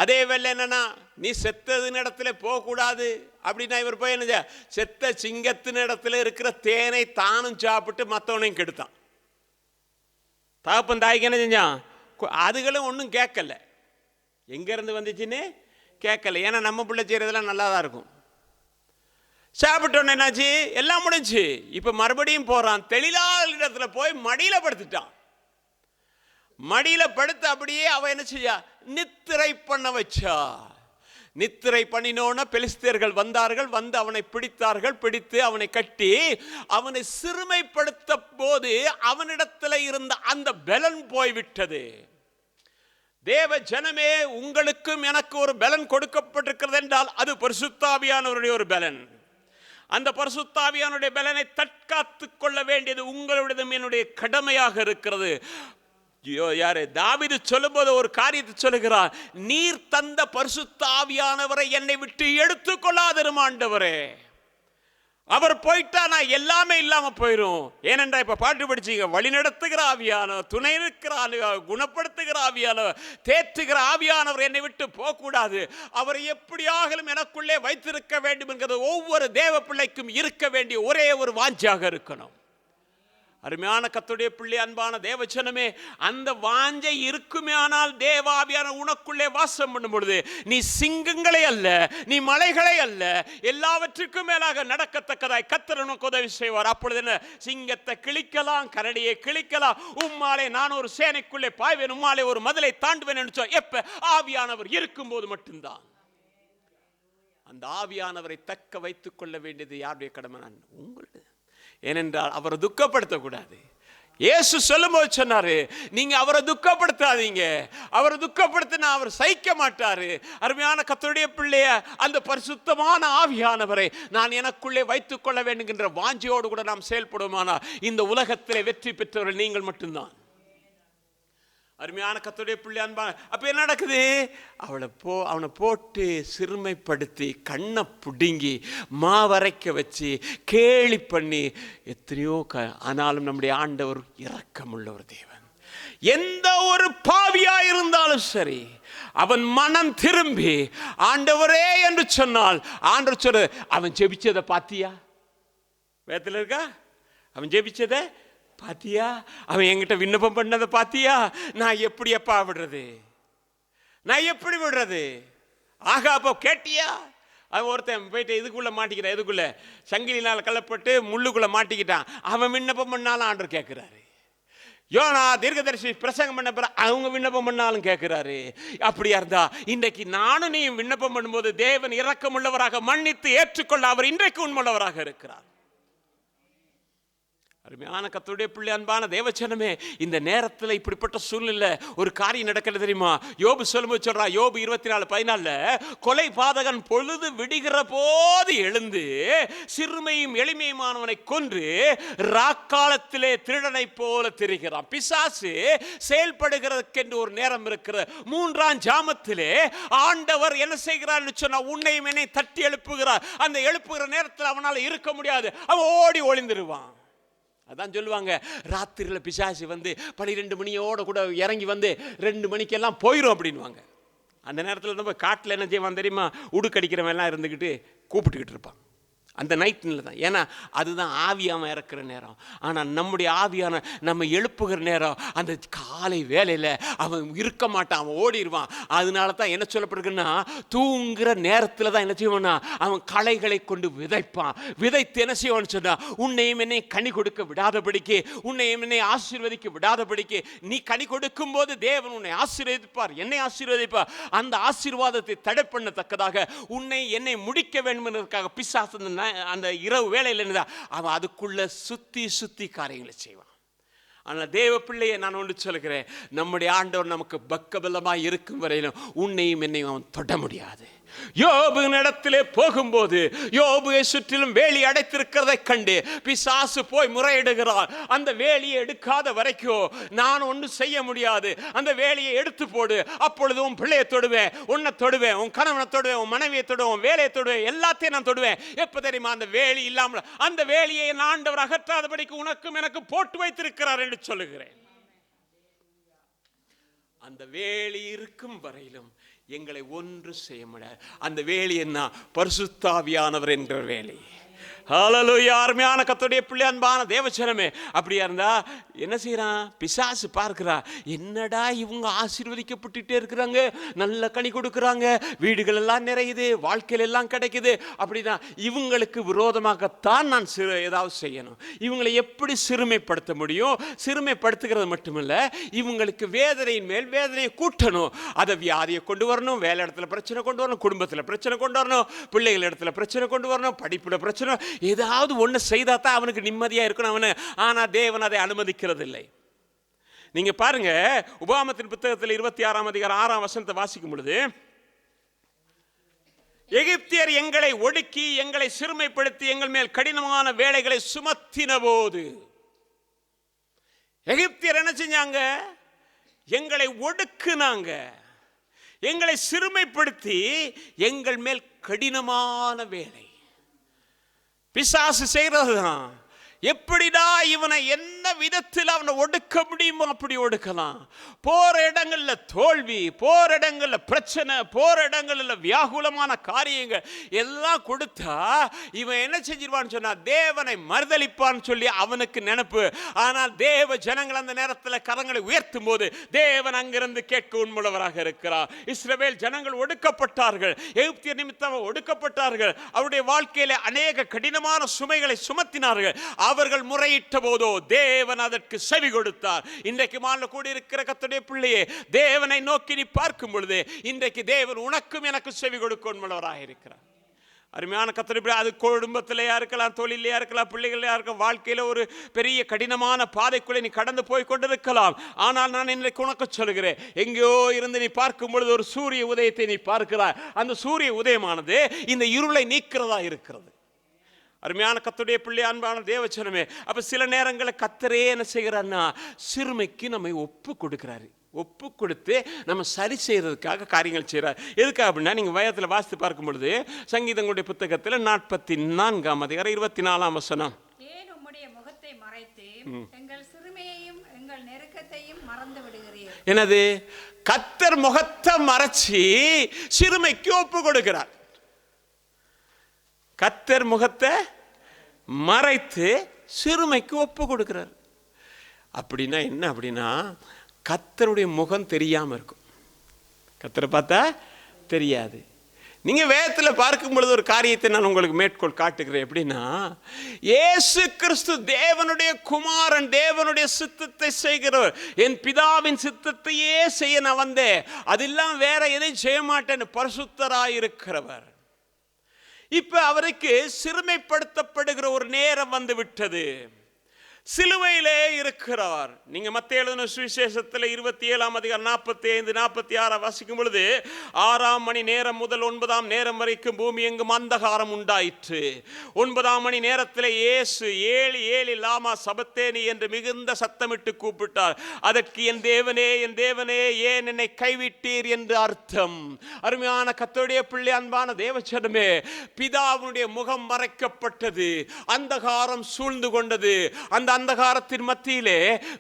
அதே வேலை என்னன்னா, நீ செத்ததின் இடத்துல போகக்கூடாது அப்படின்னா இவர் போய் என்ன, செத்த சிங்கத்தின் இடத்துல இருக்கிற தேனை தானும் சாப்பிட்டு மற்றவனையும் கெடுத்தான். தகப்பன் தாய்க்கு என்ன செஞ்சான்? அதுகளும் ஒன்றும் கேட்கல, எங்கேருந்து வந்துச்சுன்னு கேட்கல. ஏன்னா நம்ம பிள்ளை செய்கிறதெல்லாம் நல்லா தான் இருக்கும். சாப்பிட்டோன்னு என்னாச்சு? எல்லாம் முடிஞ்சு. இப்போ மறுபடியும் போகிறான், தெளிலாத இடத்துல போய் மடியில் படுத்துட்டான். மடியில் படுத்து அப்படியே அவன் என்ன செய்யா, நித்திரை பண்ண வச்சா. நித்திரை பண்ணினோன்னா பெலிஸ்தியர்கள் வந்தார்கள், வந்து அவனை பிடித்தார்கள், பிடித்து அவனை கட்டி அவனை சிறுமைப்படுத்த போது அவனிடத்தில் இருந்த அந்த பலன் போய்விட்டது. தேவ ஜனமே, உங்களுக்கும் எனக்கு ஒரு பலன் கொடுக்கப்பட்டிருக்கிறது என்றால் அது பரிசுத்த ஆவியானவருடைய ஒரு பலன். அந்த பரிசுத்த ஆவியானவருடைய பலனை தற்காத்துக் கொள்ள வேண்டியது உங்களுடையதும் என்னுடைய கடமையாக இருக்கிறது. யாரு? தாவீது சொல்லும்போது ஒரு காரியத்தை சொல்லுகிறார், நீர் தந்த பரிசுத்த ஆவியானவரை என்னை விட்டு எடுத்துக்கொள்ளாதிரும் ஆண்டவரே. அவர் போயிட்டா நான் எல்லாமே இல்லாம போயிரும். ஏனென்றா இப்ப பாட்டு படிச்சீங்க, வழி நடத்துகிற ஆவியானவர், துணை இருக்கிற குணப்படுத்துகிற ஆவியானவர், தேற்றுகிற ஆவியானவர் என்னை விட்டு போக கூடாது. அவரை எப்படியாகலும் எனக்குள்ளே வைத்திருக்க வேண்டும் என்கிறது ஒவ்வொரு தேவ பிள்ளைக்கும் இருக்க வேண்டிய ஒரே ஒரு வாஞ்சாக இருக்கணும். அருமையான கர்த்தருடைய பிள்ளை, அன்பான தேவச்சனமே, அந்த வாஞ்சை இருக்குமே ஆனால் தேவாவியான உனக்குள்ளே வாசம் பண்ணும் பொழுது நீ சிங்கங்களை அல்ல, நீ மலைகளை அல்ல, எல்லாவற்றுக்கும் மேலாக நடக்கத்தக்கதாய் கர்த்தர் உனக்கு உதவி செய்வார். அப்பொழுது என்ன? சிங்கத்தை கிழிக்கலாம், கரடியை கிழிக்கலாம், உம்மாலே நான் ஒரு சேனைக்குள்ளே பாய்வேன், உம்மாலே ஒரு மதிலை தாண்டுவேன் என்று சொல். எப்ப? ஆவியானவர் இருக்கும்போது மட்டும்தான். அந்த ஆவியானவரை தக்க வைத்துக் கொள்ள வேண்டியது யாருடைய கடமை? நான் உங்களுடைய. ஏனென்றால் அவரை துக்கப்படுத்தக்கூடாது. இயேசு சொல்லும்போது சொன்னாரு, நீங்க அவரை துக்கப்படுத்தாதீங்க, அவரை துக்கப்படுத்தினா அவர் சகிக்க மாட்டாரு. அருமையான கர்த்தருடைய பிள்ளைய, அந்த பரிசுத்தமான ஆவியானவரை நான் எனக்குள்ளே வைத்துக் கொள்ள வேண்டுகின்ற வாஞ்சியோடு கூட நாம் செயல்படுமானால் இந்த உலகத்திலே வெற்றி பெற்றவர்கள் நீங்கள் மட்டும்தான். அருமையான கர்த்தருடைய பிள்ளை, அன்பான, அப்ப என்ன நடக்குது? அவனை போட்டு சிறுமைப்படுத்தி கண்ணை புடுங்கி மாவரைக்க வச்சு கேலி பண்ணி எத்தனையோ ஆனாலும் நம்முடைய ஆண்டவர் இரக்கமுள்ள ஒரு தேவன். எந்த ஒரு பாவியா இருந்தாலும் சரி, அவன் மனம் திரும்பி ஆண்டவரே என்று சொன்னால், ஆண்டவர் சொல்ற, அவன் ஜெபிச்சதை பாத்தியா? வேதத்தில் இருக்கா? அவன் ஜெபிச்சதை பாத்தியா? அவன் என்கிட்ட விண்ணப்பம் பண்ணதை பாத்தியா? நான் எப்படி எப்பா விடுறது? நான் எப்படி விடுறது? ஆகா, அப்போ கேட்டியா? அவன் ஒருத்தன் போயிட்டு இதுக்குள்ள மாட்டிக்கிட்டான், இதுக்குள்ள சங்கிலினால் கல்லப்பட்டு முள்ளுக்குள்ள மாட்டிக்கிட்டான். அவன் விண்ணப்பம் பண்ணாலும் ஆண்டவர் கேட்கிறாரு. யோனா தீர்க்கதரிசி பிரசங்கம் பண்ண பிறகு அவங்க விண்ணப்பம் பண்ணாலும் கேட்கிறாரு. அப்படியா இருந்தா இன்றைக்கு நானும் நீயும் விண்ணப்பம் பண்ணும்போது தேவன் இரக்கமுள்ளவராக மன்னித்து ஏற்றுக்கொள்ள அவர் இன்றைக்கு உண்மையுள்ளவராக இருக்கிறார். அருமையான கர்த்தருடைய பிள்ளை, அன்பான தேவச்சனமே, இந்த நேரத்தில் இப்படிப்பட்ட சூழ்நிலை ஒரு காரியம் நடக்கிறது தெரியுமா? யோபு சொல்லும்போது சொல்றா, யோபு 24:14, கொலை பாதகன் பொழுது விடுகிற போது எழுந்து சிறுமையும் எளிமையுமானவனை கொன்று ராக்காலத்திலே திருடனை போல திரிகிறான். பிசாசு செயல்படுகிறதுக்கென்று ஒரு நேரம் இருக்கிற 3ஆம் ஜாமத்திலே ஆண்டவர் என்ன செய்கிறான்னு சொன்னா, உன்னையும் என்னை தட்டி எழுப்புகிறார். அந்த எழுப்புகிற நேரத்தில் அவனால் இருக்க முடியாது, அவன் ஓடி ஒளிந்துருவான். அதான் சொல்லுவாங்க, ராத்திரியில் பிசாசு வந்து 12 மணியோட கூட இறங்கி வந்து 2 மணிக்கெல்லாம் போயிடும் அப்படின்வாங்க. அந்த நேரத்தில் நம்ம காட்டில் என்ன செய்வான் தெரியுமா? உடுக்கடிக்கிறவன் எல்லாம் இருந்துக்கிட்டு கூப்பிட்டுக்கிட்டு இருப்பான். அந்த நைட்டில் தான். ஏன்னா அதுதான் ஆவியாமல் இறக்குற நேரம். ஆனால் நம்முடைய ஆவியான நம்ம எழுப்புகிற நேரம் அந்த காலை வேலையில் அவன் இருக்க மாட்டான், அவன் ஓடிடுவான். அதனால தான் என்ன சொல்லப்படுதுன்னா, தூங்குகிற நேரத்தில் தான் என்ன செய்வான்னா அவன் களைகளை கொண்டு விதைப்பான். விதைத்து என்ன செய்வான்னு சொன்னால், உன்னையும் என்னை கனி கொடுக்க விடாதபடிக்கு, உன்னையும் என்னை ஆசீர்வதிக்க விடாதபடிக்கு, நீ கனி கொடுக்கும் போது தேவன் உன்னை ஆசீர்வதிப்பார், என்னை ஆசீர்வதிப்பார். அந்த ஆசீர்வாதத்தை தடை பண்ணத்தக்கதாக உன்னை என்னை முடிக்க வேண்டும் என்பதற்காக பிசாசு அந்த இரவு வேளையில் இருந்தால் அவன் அதுக்குள்ள சுத்தி காரியங்களை செய்வான். ஆனால் தேவ பிள்ளையை நான் ஒன்று சொல்கிறேன், நம்முடைய ஆண்டவர் நமக்கு பக்கபலமாக இருக்கும் வரையிலும் உன்னையும் என்னையும் அவன் தொட முடியாது. யோபு இடத்திலே போகும்போது யோபுவை சுற்றிலும் வேலி அடைத்திருக்கிறதை கண்டு பிசாசு போய் முறையிடுகிறான். அந்த வேலியை எடுக்காத வரைக்கும் நான் ஒன்றும் செய்ய முடியாது, அந்த வேலியை எடுத்து போடு, அப்பொழுது உன் பிள்ளையை தொடுவேன், உன்னை தொடுவேன், உன் கணவனை தொடுவேன், உன் மனைவியை தொடுவேன், உன் வேலையை தொடுவேன், எல்லாத்தையும் நான் தொடுவேன். எப்ப தெரியுமா? அந்த வேலி இல்லாமல், அந்த வேலியை ஆண்டவர் அகற்றாதபடிக்கு உனக்கும் எனக்கு போட்டு வைத்திருக்கிறார் என்று சொல்லுகிறேன். அந்த வேலி இருக்கும் வரையிலும் எங்களை ஒன்று செய்ய முடியாது. அந்த வேலி என்ன? பரிசுத்தாவியானவர் என்ற வேலி. ஹல்லேலூயா. அருமையான கர்த்தருடைய பிள்ளை, அன்பான தேவச்சனமே, அப்படியா இருந்தா என்ன செய்யறான்? பிசாசு பார்க்கிறா, என்னடா இவங்க ஆசீர்வதிக்கப்பட்டுட்டே இருக்கிறாங்க, நல்ல கனி கொடுக்குறாங்க, வீடுகள் எல்லாம் நிறையுது, வாழ்க்கையில் எல்லாம் கிடைக்குது, அப்படின்னா இவங்களுக்கு விரோதமாகத்தான் நான் ஏதாவது செய்யணும். இவங்களை எப்படி சிறுமைப்படுத்த முடியும்? சிறுமைப்படுத்துகிறது மட்டுமில்ல, இவங்களுக்கு வேதனையின் மேல் வேதனையை கூட்டணும். அதை வியாதியை கொண்டு வரணும், வேலை இடத்துல பிரச்சனை கொண்டு வரணும், குடும்பத்தில் பிரச்சனை கொண்டு வரணும், பிள்ளைகள் இடத்துல பிரச்சனை கொண்டு வரணும், படிப்புல பிரச்சனை, ஏதாவது ஒன்று செய்தா தான் அவனுக்கு நிம்மதியா இருக்கணும் அவனு. ஆனா தேவன் அதை அனுமதிக்கிறது இல்லை. நீங்க பாருங்க, உபாகமத்தின் புத்தகத்தில் 26ஆம் அதிகாரம் 6ஆம் வசனத்தை வாசிக்கும் பொழுது, எகிப்தியர் எங்களை ஒடுக்கி எங்களை சிறுமைப்படுத்தி எங்கள் மேல் கடினமான வேலைகளை சுமத்தின போது, எகிப்தியர் என்ன செஞ்சாங்க? எங்களை ஒடுக்குனாங்க, எங்களை சிறுமைப்படுத்தி எங்கள் மேல் கடினமான வேலை. பிசாசு செய்யறதுதான். எப்படிடா இவனை என்ன விதத்தில் அவனை ஒடுக்க முடியுமோ அப்படி ஒடுக்கலாம். போற இடங்கள்ல தோல்வி, போற இடங்கள்ல பிரச்சனை, போற இடங்கள்ல வியாகுலமான காரியங்கள் எல்லாம் கொடுத்தா இவன் என்ன செஞ்சிருவான்னு சொன்னா தேவனை மறுதலிப்பான்னு சொல்லி அவனுக்கு நினைப்பு. ஆனால் தேவ ஜனங்கள் அந்த நேரத்தில் கரங்களை உயர்த்தும் போது தேவன் அங்கிருந்து கேட்க உண்மையுள்ளவராக இருக்கிறார். இஸ்ரவேல் ஜனங்கள் ஒடுக்கப்பட்டார்கள், எகிப்தியர் நிமித்தம் ஒடுக்கப்பட்டார்கள், அவருடைய வாழ்க்கையில அநேக கடினமான சுமைகளை சுமத்தினார்கள். அவர்கள் முறையிட்ட போதோ தேவன் அதற்கு செவி கொடுத்தார். இன்றைக்கு மாலை கூடியிருக்கிற கர்த்தருடைய பிள்ளையே, தேவனை நோக்கி நீ பார்க்கும் பொழுது இன்றைக்கு தேவன் உனக்கும் எனக்கு செவி கொடுக்கவராக இருக்கிறார். அருமையான கர்த்தருடைய பிள்ளை, அது குடும்பத்திலேயா இருக்கலாம், தொழிலையா இருக்கலாம், பிள்ளைகளா இருக்கலாம், வாழ்க்கையில ஒரு பெரிய கடினமான பாதைக்குள்ளே நீ கடந்து போய் கொண்டிருக்கலாம். ஆனால் நான் இன்றைக்கு உனக்கு சொல்கிறேன், எங்கேயோ இருந்து நீ பார்க்கும் பொழுது ஒரு சூரிய உதயத்தை நீ பார்க்கிறாய். அந்த சூரிய உதயமானது இந்த இருளை நீக்கிறதா இருக்கிறது. அருமையான கர்த்தருடைய பிள்ளை, அன்பான தேவச்சனமே, அப்ப சில நேரங்களில் கர்த்தரே என்ன செய்கிறார்னா சிறுமைக்கு நம்மை ஒப்பு கொடுக்கிறாரு. ஒப்பு கொடுத்து நம்ம சரி செய்யறதுக்காக காரியங்கள் செய்கிறார். எதுக்காக அப்படின்னா, நீங்க வயத்தில் வாசித்து பார்க்கும் பொழுது சங்கீதங்களுடைய புத்தகத்தில் 44ஆம் அதிகாரம் 24ஆம் வசனம், ஏன் உம்முடைய முகத்தை மறைத்து எங்கள் சிறுமையையும் எங்கள் நெருக்கத்தையும் மறந்து விடுகிறீர். என்னது? கர்த்தர் முகத்தை மறைச்சி சிறுமைக்கு ஒப்பு கொடுக்கிறார். கர்த்தர் முகத்தை மறைத்து சிறுமைக்கு ஒப்பு கொடுக்கிறார். அப்படின்னா என்ன? அப்படின்னா கர்த்தருடைய முகம் தெரியாம இருக்கும். கர்த்தரை பார்த்தா தெரியாது. நீங்க வேதத்தில் பார்க்கும் பொழுது ஒரு காரியத்தை நான் உங்களுக்கு மேற்கோள் காட்டுகிறேன். எப்படின்னா, இயேசு கிறிஸ்து தேவனுடைய குமாரன், தேவனுடைய சித்தத்தை செய்கிறவர். என் பிதாவின் சித்தத்தையே செய்ய நான் வந்தேன், அதெல்லாம் வேற எதையும் செய்ய மாட்டேன்னு பரிசுத்தராயிருக்கிறவர். இப்ப அவருக்கு சிறுமைப்படுத்தப்படுகிற ஒரு நேரம் வந்து விட்டது. சிலுவையிலே இருக்கிறார். நீங்க மத்தேயு எழுதின சுவிசேஷத்தில் 27ஆம் அதிகாரம் 45, 46 வாசிக்கும் பொழுது 6ஆம் மணி நேரம் முதல் 9ஆம் நேரம் வரைக்கும் பூமி எங்கும் அந்தகாரம் உண்டாயிற்று. 9ஆம் மணி நேரத்தில் இயேசு ஏலி ஏலி லாமா சபத்தேனி என்று மிகுந்த சத்தமிட்டு கூப்பிட்டார். அதற்கு என் தேவனே என் தேவனே ஏன் என்னை கைவிட்டீர் என்று அர்த்தம். அருமையான கர்த்தருடைய பிள்ளை, அன்பான தேவச்சனமே, பிதாவுடைய முகம் மறைக்கப்பட்டது, அந்தகாரம் சூழ்ந்து கொண்டது. அந்த அந்தகாரத்தின் மத்தியிலே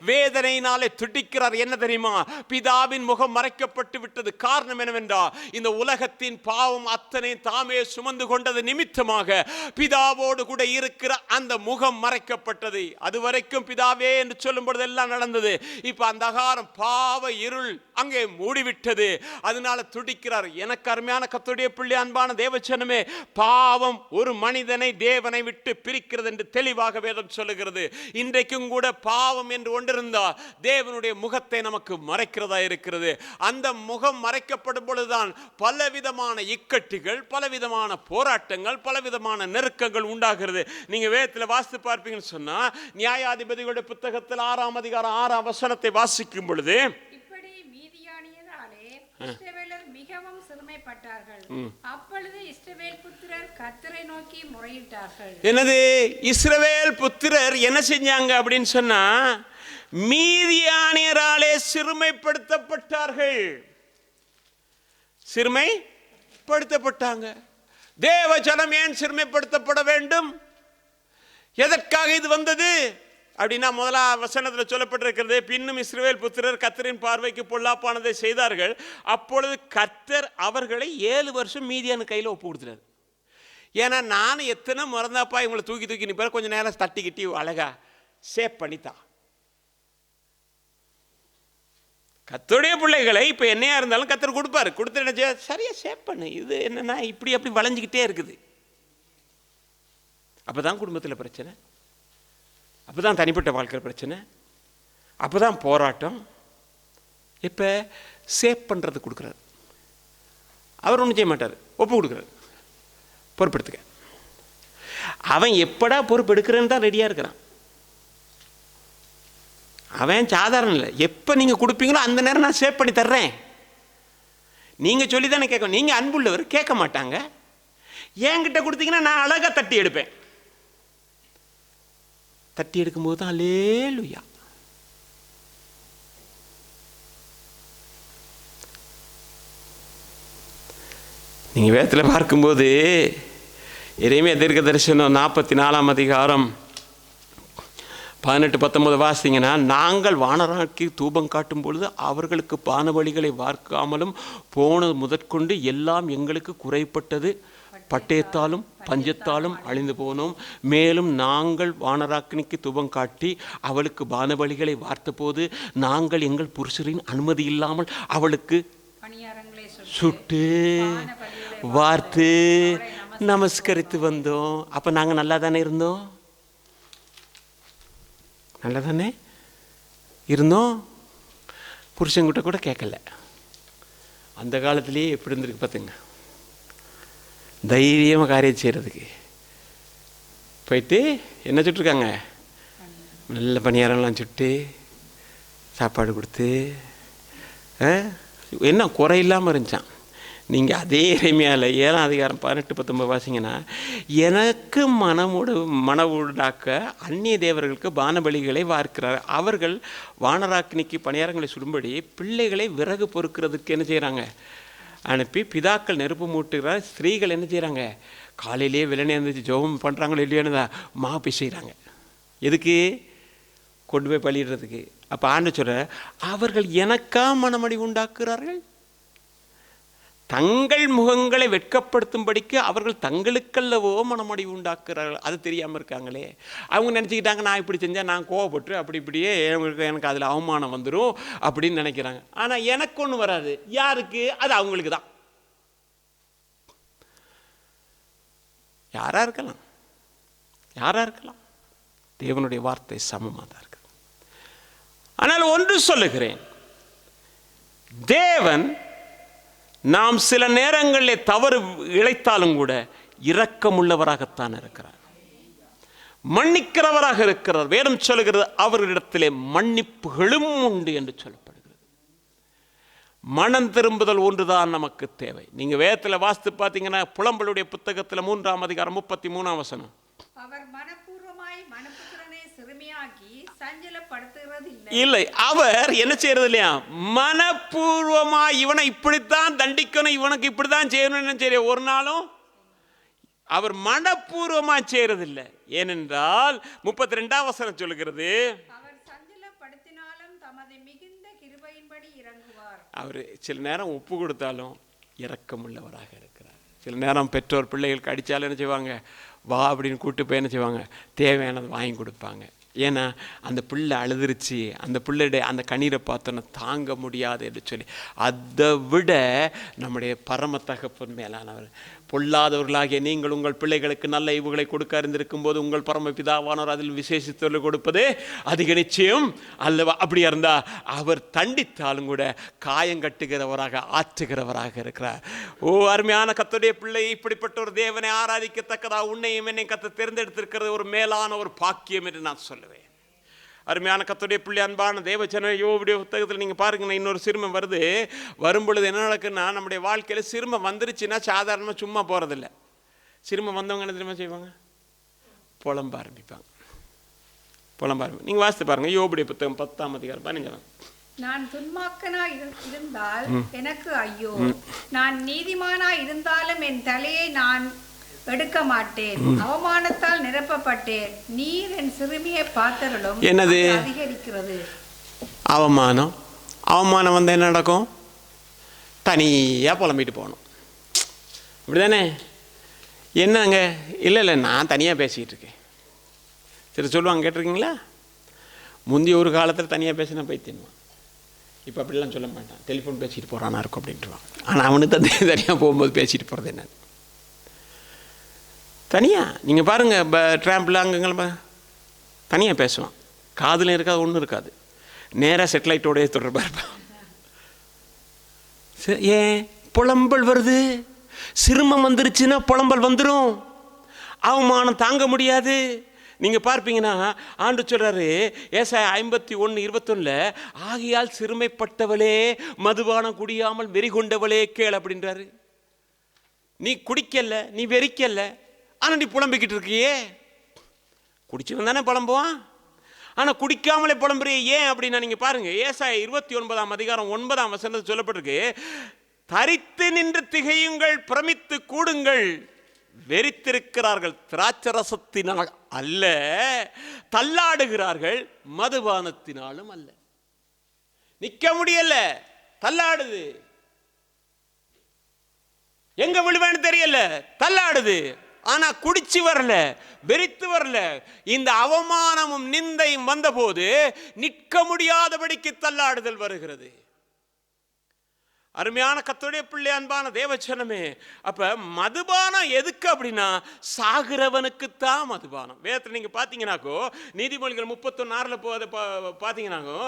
வேதனையினாலே துடிக்கிறார். என்ன தெரியுமா? பிதாவின் முகம் மறைக்கப்பட்டு விட்டது. காரணம் என்னவென்றால், இந்த உலகத்தின் பாவம் அத்தனை தாமே சுமந்து கொண்டது நிமித்தமாக பிதாவோடு கூட இருக்கிற அந்த முகம் மறைக்கப்பட்டது. அதுவரைக்கும் பிதாவே என்று சொல்லும் பொழுது எல்லாம் நடந்தது. இப்ப அந்தகாரம், பாவ இருள் அங்கே மூடிவிட்டது. அதனால துடிக்கிறார். எனக்கு அருமையான கர்த்தருடைய பிள்ளை, அன்பான தேவச்சனமே, பாவம் ஒரு மனிதனை தேவனை விட்டு பிரிக்கிறது என்று தெளிவாக வேதம் சொல்லுகிறது. இன்றைக்கும் கூட பாவம் என்று ஒன்றிருந்தால் தேவனுடைய முகத்தை நமக்கு மறைக்கிறதா இருக்கிறது. அந்த முகம் மறைக்கப்படும் பொழுதுதான் பலவிதமான இக்கட்டுகள், பலவிதமான போராட்டங்கள், பலவிதமான நெருக்கங்கள் உண்டாகிறது. நீங்க வேதத்தில் வாசித்து பார்ப்பீங்கன்னு சொன்னா, நியாயாதிபதிகளுடைய புத்தகத்தில் 6ஆம் அதிகாரம் 6ஆம் வசனத்தை வாசிக்கும் பொழுது, இப்படி மீதியானியராலே இஸ்ரவேலர் மிகவும் சிறுமைப்பட்டார்கள். அப்பொழுது இஸ்ரவேல் புத்திரர் கர்த்தரை நோக்கி முறையிட்டார்கள். என்னது? இஸ்ரவேல் புத்திரர் என்ன செஞ்சாங்க அப்படின்னு சொன்னா, மீதியானியராலே சிறுமைப்படுத்தப்பட்டார்கள். சிறுமைப்படுத்தப்பட்டாங்க. தேவ ஜனம் ஏன் சிறுமைப்படுத்தப்பட வேண்டும்? எதற்காக இது வந்தது அப்படின்னா, முதலாம் வசனத்தில் சொல்லப்பட்டிருக்கிறது, பின்னும் இஸ்ரவேல் புத்திரர் கர்த்தரின் பார்வைக்கு பொல்லாப்பானதை செய்தார்கள். அப்பொழுது கர்த்தர் அவர்களை 7 வருஷம் மீதியான கையில் ஒப்பு கொடுத்துட்டார். ஏன்னா, நான் எத்தனை மறந்தாப்பா இவங்களை தூக்கி தூக்கி நிற்பார், கொஞ்சம் நேரம் தட்டிக்கிட்டி அழகா சேப் பண்ணித்தான். கர்த்தருடைய பிள்ளைகளை இப்போ என்னையா இருந்தாலும் கர்த்தர் கொடுப்பாரு. கொடுத்து என்ன சரியா சேப் பண்ணு. இது என்னன்னா இப்படி அப்படி வளைஞ்சிக்கிட்டே இருக்குது. அப்போதான் குடும்பத்தில் பிரச்சனை, அப்போதான் தனிப்பட்ட வாழ்க்கை பிரச்சனை, அப்போதான் போராட்டம். இப்போ சேவ் பண்ணுறது கொடுக்குறாரு. அவர் ஒன்றும் செய்ய மாட்டார், ஒப்பு கொடுக்குறாரு, பொறுப்பெடுத்துக்க. அவன் எப்படா பொறுப்பு எடுக்கிறேன்னு தான் ரெடியாக இருக்கிறான். அவன் சாதாரண இல்லை. எப்போ நீங்கள் கொடுப்பீங்களோ அந்த நேரம் நான் சேவ் பண்ணி தர்றேன். நீங்கள் சொல்லி தானே கேட்கணும். நீங்கள் அன்புள்ளவர், கேட்க மாட்டாங்க. என்கிட்ட கொடுத்தீங்கன்னா நான் அழகாக தட்டி எடுப்பேன். தட்டி எடுக்கும்போது தான் அல்லேலூயா. நீங்கள் வேதத்தில் பார்க்கும்போது எரேமியா தீர்க்க தரிசனம் 44ஆம் அதிகாரம் 18-19 வாசிங்கன்னா, நாங்கள் வானராக்கி தூபம் காட்டும் பொழுது அவர்களுக்கு பானபலிகளை வார்க்காமலும் போனது முதற்கொண்டு எல்லாம் எங்களுக்கு குறைப்பட்டது. பட்டயத்தாலும் பஞ்சத்தாலும் அழிந்து போனோம். மேலும் நாங்கள் வானராக்கினிக்கு தூபம் காட்டி அவளுக்கு பானபலிகளை வார்த்த போது நாங்கள் எங்கள் புருஷரின் அனுமதி இல்லாமல் அவளுக்கு சுட்டு வார்த்து நமஸ்கரித்து வந்தோம். அப்போ நாங்கள் நல்லா தானே இருந்தோம்? நல்லா தானே இருந்தோம். புருஷங்கிட்ட கூட கேட்கல. அந்த காலத்திலேயே எப்படி இருந்திருக்கு பார்த்துங்க. தைரியமாக காரியம் செய்கிறதுக்கு போயிட்டு என்ன சுட்டுருக்காங்க, நல்ல பணியாரம்லாம் சுட்டு சாப்பாடு கொடுத்து என்ன குறை இல்லாமல் இருந்துச்சான். நீங்கள் அதே எரேமியாவில் 7ஆம் அதிகாரம் 18-19 வாசிங்கன்னா, எனக்கு மனவுண்டாக்க அந்நிய தேவர்களுக்கு பானபலிகளை வார்க்கிறார். அவர்கள் வானராக்கினிக்கு பணியாரங்களை சுடும்படி பிள்ளைகளை விறகு பொறுக்கிறதுக்கு என்ன செய்கிறாங்க, அனுப்பி பிதாக்கள் நெருப்பு மூட்டுகிறார். ஸ்திரீகள் என்ன செய்கிறாங்க, காலையிலேயே விலனே இருந்துச்சு ஜெபம் பண்ணுறாங்களோ இல்லையோன்னு தான் மாப்பி செய்கிறாங்க. எதுக்கு? கொண்டு போய் பலியிடுறதுக்கு. அப்போ ஆண்டு சொல்ற, அவர்கள் எனக்கா மனமடி உண்டாக்குறார்கள், தங்கள் முகங்களை வெட்கப்படுத்தும்படிக்கு அவர்கள் தங்களுக்கல்லவோ மனமடி உண்டாக்குறார்கள். அது தெரியாமல் இருக்காங்களே. அவங்க நினச்சிக்கிட்டாங்க, நான் இப்படி செஞ்சால் நான் கோவப்பட்டு அப்படி இப்படியே எனக்கு அதில் அவமானம் வந்துடும் அப்படின்னு நினைக்கிறாங்க. ஆனால் எனக்கு ஒன்று வராது. யாருக்கு? அது அவங்களுக்கு தான். யாராக இருக்கலாம், யாராக இருக்கலாம். தேவனுடைய வார்த்தை சமமாக தான் இருக்கு. ஆனால் ஒன்று சொல்லுகிறேன், தேவன் நாம் சில நேரங்களில் தவறு இழைத்தாலும் கூட இரக்கமுள்ளவராகத்தான் இருக்கிறார், மன்னிக்கிறவராக இருக்கிறார். வேதம் சொல்லுகிறது அவர்களிடத்திலே மன்னிப்புகளும் உண்டு என்று சொல்லப்படுகிறது. மனம் திரும்புதல் ஒன்றுதான் நமக்கு தேவை. நீங்க வேதத்தில் வாசித்து பார்த்தீங்கன்னா புலம்பலுடைய புத்தகத்தில் 3ஆம் அதிகாரம் 33ஆம் வசனம், அவர் மனப்பூர்வமாய் மனப்புத்திரனை சிறுமியாக்கி சஞ்சலப்படுத்துகிறது இல்லை. அவர் என்ன செய்யறது இல்லையா, மனப்பூர்வமா இவனை இப்படித்தான் தண்டிக்கணும், இவனுக்கு இப்படித்தான் செய்யணும் செய்ய ஒரு நாளும் அவர் மனப்பூர்வமா செய்யறதில்லை. ஏனென்றால் 32ஆம் வசனம் சொல்லுகிறது, அவர் சஞ்சலப்படுத்தினாலும் தமது மிகுந்த கிருபையின்படி இறங்குவார். அவர் சில நேரம் ஒப்பு கொடுத்தாலும் இரக்கமுள்ளவராக இருக்கிறார். சில நேரம் பெற்றோர் பிள்ளைகளுக்கு அடித்தாலும் என்ன செய்வாங்க, வா அப்படின்னு கூப்பிட்டு போய் என்ன செய்வாங்க, தேவையானது வாங்கி கொடுப்பாங்க. ஏன்னா அந்த பிள்ளை அழுதுருச்சு, அந்த பிள்ளைடைய அந்த கண்ணீரை பார்த்தோன்னா தாங்க முடியாது என்று சொல்லி. அதை விட நம்முடைய பரம தகப்பன் மேலானவர், பொல்லாதவர்களாகிய நீங்கள் உங்கள் பிள்ளைகளுக்கு நல்ல ஈவுகளை கொடுக்க அறிந்திருக்கும் போது உங்கள் பரம பிதாவானவர் அதில் விசேஷித்தவர்கள் கொடுப்பது அதிக நிச்சயம் அல்லவா. அப்படியா இருந்தா அவர் தண்டித்தாலும் கூட காயம் கட்டுகிறவராக ஆற்றுகிறவராக இருக்கிறார். ஓ அருமையான கர்த்தருடைய பிள்ளை, இப்படிப்பட்ட ஒரு தேவனை ஆராதிக்கத்தக்கதா உன்னையும் என்னை கர்த்தர் தேர்ந்தெடுத்திருக்கிறது ஒரு மேலான ஒரு பாக்கியம் என்று நான் சொல்லுவேன். அருமையான கர்த்தருடைய பிள்ளை, அன்பான தேவச்சன யோபுடைய புத்தகத்தில் நீங்கள் பாருங்க, இன்னொரு சிறுமை வருது. வரும்பொழுது என்ன நடக்குன்னா, நம்முடைய வாழ்க்கையில் சிறுமை வந்துருச்சுன்னா சாதாரணமாக சும்மா போகிறதில்ல. சிறுமை வந்தவங்க என்ன தெரியுமா செய்வாங்க, புலம்ப ஆரம்பிப்பாங்க. புலம்ப ஆரம்பி நீங்கள் வாசித்து பாருங்க, யோபுடைய புத்தகம் 10ஆம் அதிகாரம் 15. நான் துன்மார்க்கனா இருந்தால் எனக்கு ஐயோ, நான் நீதிமானா இருந்தாலும் என் தலையை நான் எடுக்க மாட்டேன், அவமானத்தால் நிரப்பப்பட்டேன், நீர் என் சிறுமியை பார்த்தருளும். என்னது அதிகரிக்கிறது? அவமானம். அவமானம் வந்து என்ன நடக்கும், தனியாக புலம்பிட்டு போகணும். அப்படிதானே? என்னங்க, இல்லை நான் தனியாக பேசிக்கிட்டு இருக்கேன். சரி சொல்லுவாங்க, கேட்டிருக்கீங்களா? முந்தைய ஒரு காலத்தில் தனியாக பேசினா பைத்தியன்வான். இப்போ அப்படிலாம் சொல்ல மாட்டான், டெலிஃபோன் பேசிட்டு போகிறானா இருக்கும் அப்படின்ட்டுவான். ஆனால் அவனுக்கு தனியாக போகும்போது பேசிட்டு போகிறது என்ன தனியாக. நீங்கள் பாருங்கள், ட்ராம்பில் அங்கெல்லாம் தனியாக பேசுவான், காதில் இருக்காது, ஒன்றும் இருக்காது, நேராக செட்டிலைட்டோடைய தொடர்பாக இருப்பான். ஏன் புலம்பல் வருது? சிறுமம் வந்துருச்சுன்னா புலம்பல் வந்துடும், அவமானம் தாங்க முடியாது. நீங்கள் பார்ப்பீங்கன்னா ஆண்டு சொல்கிறாரு ஏசாயா 51:21, ஆகையால் சிறுமைப்பட்டவளே மதுபானம் குடியாமல் வெறி கொண்டவளே கேள் அப்படின்றாரு. நீ குடிக்கல, நீ வெறிக்கல, ஆனால் நீ புலம்பிக்கிட்டு இருக்கியே. குடிச்சவன் தானே புலம்புவான், ஆனால் குடிக்காமலே புலம்புறிய ஏன் அப்படின்னா, நீங்கள் பாருங்க ஏசாயா 29ஆம் அதிகாரம் 9ஆம் வசனத்தில் சொல்லப்பட்டிருக்கு, தரித்து நின்று திகையுங்கள், பிரமித்து கூடுங்கள், வெறித்திருக்கிறார்கள் திராட்சரசத்தினால் அல்ல, தள்ளாடுகிறார்கள் மதுபானத்தினாலும் அல்ல. நிக்க முடியல, தள்ளாடுது, எங்க விழுவேன்னு தெரியல, தள்ளாடுது. ஆனா குடிச்சு வரல, வெறித்து வரல. இந்த அவமானமும் நிந்தையும் வந்தபோது நிற்க முடியாதபடிக்கு தள்ளாடுதல் வருகிறது. அருமையான கர்த்தருடைய பிள்ளை, அன்பான தேவச்சனமே, அப்ப மதுபானம் எதுக்கு அப்படின்னா, சாகிறவனுக்குத்தான் மதுபானம். வேதத்தில் நீங்க பாத்தீங்கன்னாக்கோ, நீதிமொழிகள் 31:6 பாத்தீங்கன்னாக்கோ,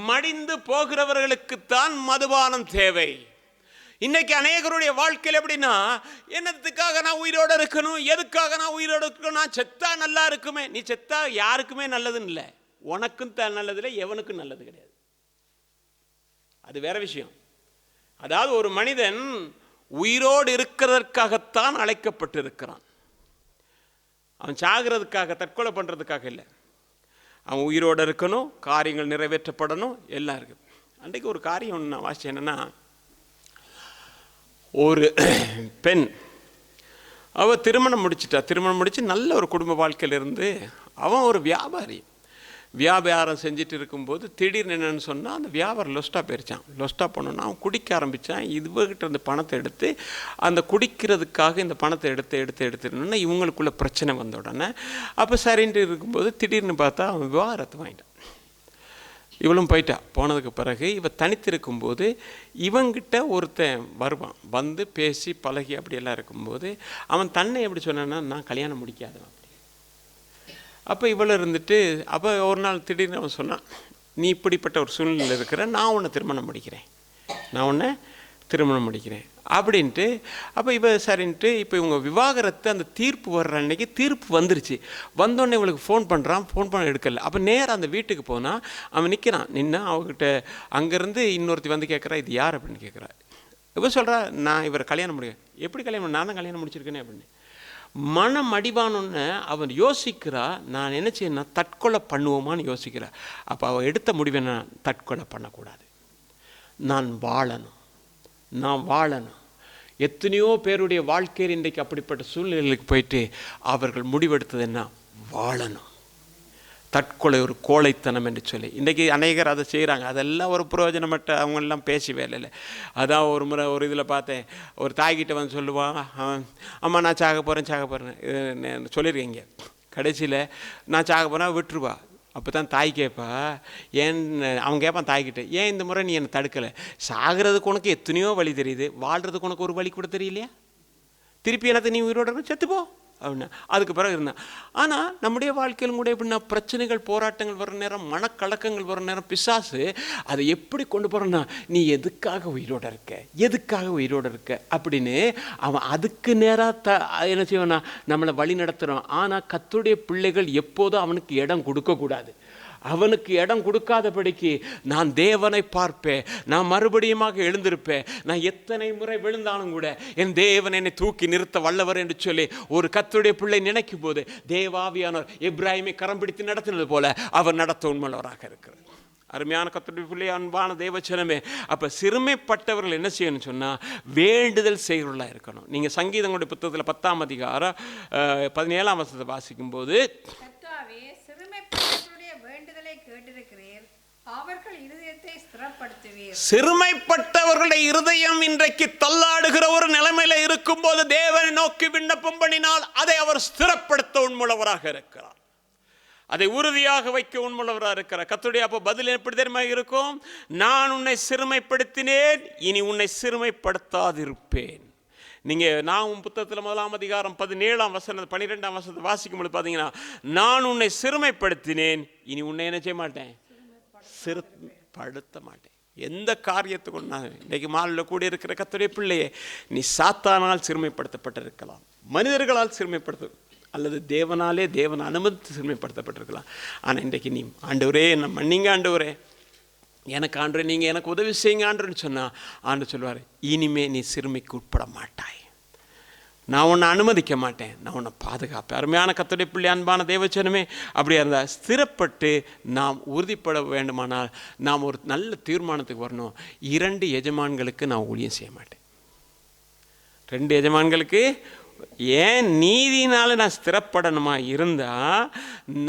மடிந்து போகிறவர்களுக்குத்தான் மதுபானம் தேவை. இன்னைக்கு அநேகருடைய வாழ்க்கையில் எப்படின்னா, என்னத்துக்காக நான் உயிரோடு இருக்கணும், எதுக்காக நான் உயிரோடு இருக்கணும், நான் செத்தா நல்லா இருக்குமே. நீ செத்தா யாருக்குமே நல்லதுன்னு இல்லை, உனக்கும் நல்லது இல்லை, எவனுக்கும் நல்லது கிடையாது. அது வேற விஷயம். அதாவது ஒரு மனிதன் உயிரோடு இருக்கிறதற்காகத்தான் அழைக்கப்பட்டிருக்கிறான். அவன் சாகிறதுக்காக, தற்கொலை பண்ணுறதுக்காக இல்லை. அவன் உயிரோடு இருக்கணும், காரியங்கள் நிறைவேற்றப்படணும், எல்லாம் இருக்குது. அன்றைக்கு ஒரு காரியம் ஒன்று நான் வாசிச்சேன். என்னென்னா, ஒரு பெண், அவள் திருமணம் முடிச்சிட்டா. திருமணம் முடித்து நல்ல ஒரு குடும்ப வாழ்க்கையில் இருந்து, அவன் ஒரு வியாபாரி. வியாபாரம் செஞ்சுட்டு இருக்கும்போது திடீர்னு என்னென்னு சொன்னால், அந்த வியாபாரம் லொஸ்ட்டாக போயிருச்சான். லொஸ்ட்டாக போனோன்னா அவன் குடிக்க ஆரம்பித்தான். இவகிட்ட இந்த பணத்தை எடுத்து, அந்த குடிக்கிறதுக்காக இந்த பணத்தை எடுத்துன்னா இவங்களுக்குள்ள பிரச்சனை வந்த உடனே, அப்போ சரின்ட்டு இருக்கும்போது திடீர்னு பார்த்தா அவன் விவாகரத்து வாங்கிட்டான். இவளும் போயிட்டா. போனதுக்கு பிறகு இவ தனித்திருக்கும்போது இவங்கிட்ட ஒருத்தன் வருவான், வந்து பேசி பழகி அப்படியெல்லாம் இருக்கும்போது அவன் தன்னை எப்படி சொன்னான்னா, நான் கல்யாணம் முடிக்காதவன் அப்படி. அப்போ இவளை இருந்துட்டு அப்போ ஒரு நாள் திடீர்னு அவன் சொன்னான், நீ இப்படிப்பட்ட ஒரு சூழ்நிலை இருக்கிற, நான் உன்னை திருமணம் முடிக்கிறேன் அப்படின்ட்டு. அப்போ இவ சரின்ட்டு இப்போ இவங்க விவாகரத்து அந்த தீர்ப்பு வர்ற அன்னைக்கு தீர்ப்பு வந்துருச்சு. வந்தோடனே இவளுக்கு ஃபோன் பண்ண எடுக்கல. அப்போ நேராக அந்த வீட்டுக்கு போனால் அவன் நின்னா அவகிட்ட அங்கேருந்து இன்னொருத்தி வந்து கேட்குறா, இது யார் அப்படின்னு கேட்குறா. இவ சொல்கிறா, நான் இவரை கல்யாணம் முடியும். எப்படி கல்யாணம், நான் தான் கல்யாணம் முடிச்சிருக்கேனே அப்படின்னு. மனம் அடிவானோன்னு அவன் யோசிக்கிறா, நான் என்ன செய்யணும், தற்கொலை பண்ணுவோமான்னு யோசிக்கிறா. அப்போ அவள் எடுத்த முடிவு என்ன, தற்கொலை பண்ணக்கூடாது, நான் வாழணும். எத்தனையோ பேருடைய வாழ்க்கையில் இன்றைக்கு அப்படிப்பட்ட சூழ்நிலைகளுக்கு போயிட்டு அவர்கள் முடிவெடுத்தது என்ன, வாழணும். தற்கொலை ஒரு கோழைத்தனம் என்று சொல்லி இன்றைக்கி அநேகர் அதை செய்கிறாங்க. அதெல்லாம் ஒரு பிரயோஜனமற்ற, அவங்களெல்லாம் பேசி வேலை இல்லை. அதான் ஒரு முறை ஒரு இதில் பார்த்தேன், ஒரு தாய்கிட்ட வந்து சொல்லுவான், அம்மா நான் சாக போகிறேன் சொல்லியிருக்கீங்க. கடைசியில் நான் சாக போகிறேன் விட்டுருவா. அப்போ தான் தாய் கேட்பா, ஏன் அவன் கேட்பான் தாய்கிட்ட, ஏன் இந்த முறை நீ என்னை தடுக்கலை, சாகிறதுக்கு உனக்கு எத்தனையோ வழி தெரியுது, வாழ்கிறதுக்கு உனக்கு ஒரு வழி கூட தெரியலையா, திருப்பி எனக்கு நீ உயிரோட செத்துப்போ அப்படின்னா. அதுக்கு பிறகு இருந்தான். ஆனால் நம்முடைய வாழ்க்கையிலும் கூட எப்படின்னா, பிரச்சனைகள் போராட்டங்கள் வர நேரம், மனக்கலக்கங்கள் வர நேரம், பிசாசு அதை எப்படி கொண்டு போகிறோன்னா, நீ எதுக்காக உயிரோடு இருக்க அப்படின்னு அவன் அதுக்கு நேராக என்ன செய்வானா, நம்மளை வழி நடத்துகிறான். ஆனால் கர்த்தருடைய பிள்ளைகள் எப்போதும் அவனுக்கு இடம் கொடுக்கக்கூடாது. அவனுக்கு இடம் கொடுக்காதபடிக்கு நான் தேவனை பார்ப்பேன், நான் மறுபடியுமாக எழுந்திருப்பேன், நான் எத்தனை முறை விழுந்தாலும் கூட என் தேவன் என்னை தூக்கி நிறுத்த வல்லவர் என்று சொல்லி ஒரு கர்த்தருடைய பிள்ளை நினைக்கும் போது தேவாவியானவர் எப்ராஹிமை கரம் பிடித்து நடத்தினது போல அவர் நடத்த உண்மையுள்ளவராக இருக்கிறார். அருமையான கர்த்தருடைய பிள்ளை, அன்பான தேவச்சனமே, அப்போ சிறுமைப்பட்டவர்கள் என்ன செய்யணும்னு சொன்னால் வேண்டுதல் செய்கிறவர்களாக இருக்கணும். நீங்கள் சங்கீதங்களுடைய புத்தகத்தில் 10ஆம் அதிகாரம் 17ஆம் வசனத்தை வாசிக்கும்போது, சிறுமைப்பட்டவர்களுடைய இருதயம் இன்றைக்கு தள்ளாடுகிற ஒரு நிலைமையில இருக்கும் போது தேவனை நோக்கி விண்ணப்பம் பண்ணினால் அதை அவர் ஸ்திரப்படுத்த உண்மையுள்ளவராக இருக்கிறார், அதை உறுதியாக வைக்க உண்மையுள்ளவராக இருக்கிறார். கர்த்தருடைய அப்போ பதில் எப்படி தெரியுமா இருக்கும், நான் உன்னை சிறுமைப்படுத்தினேன், இனி உன்னை சிறுமைப்படுத்தாதிருப்பேன். நீங்கள் நான் உன் புத்தகத்தில் 1ஆம் அதிகாரம் 17ஆம் வசனம் 12ஆம் வசனத்தை வாசிக்கும்போது பார்த்தீங்கன்னா, நான் உன்னை சிறுமைப்படுத்தினேன், இனி உன்னை என்ன செய்ய மாட்டேன், சிறுமைப்படுத்த மாட்டேன். எந்த காரியத்துக்கு நான் இன்றைக்கு மாலையில் கூடி இருக்கிற கர்த்தருடைய பிள்ளையே, நீ சாத்தானால் சிறுமைப்படுத்தப்பட்டிருக்கலாம், மனிதர்களால் சிறுமைப்படுத்த அல்லது தேவனாலே தேவன் அனுமதித்து சிறுமைப்படுத்தப்பட்டிருக்கலாம். ஆனால் இன்றைக்கு நீ ஆண்டவரே என்ன மன்னிங்க, ஆண்டவரே எனக்கு ஆண்டவரே நீங்கள் எனக்கு உதவி செய்யுங்க ஆண்டவர்னு சொன்னால் ஆண்டு சொல்வார், இனிமே நீ சிறுமைக்கு உட்பட மாட்டாய், நான் உன்னை அனுமதிக்க மாட்டேன், நான் உன்னை பாதுகாப்பேன். அருமையான கர்த்தருடைய பிள்ளை, அன்பான தேவச்சனமே, அப்படியா இருந்தால் ஸ்திரப்பட்டு நாம் உறுதிப்பட வேண்டுமானால் நாம் ஒரு நல்ல தீர்மானத்துக்கு வரணும். 2 எஜமான்களுக்கு நான் ஊழியம் செய்ய மாட்டேன். 2 எஜமான்களுக்கு ஏன் நீதினால நான் ஸ்திரப்படணுமா இருந்தால்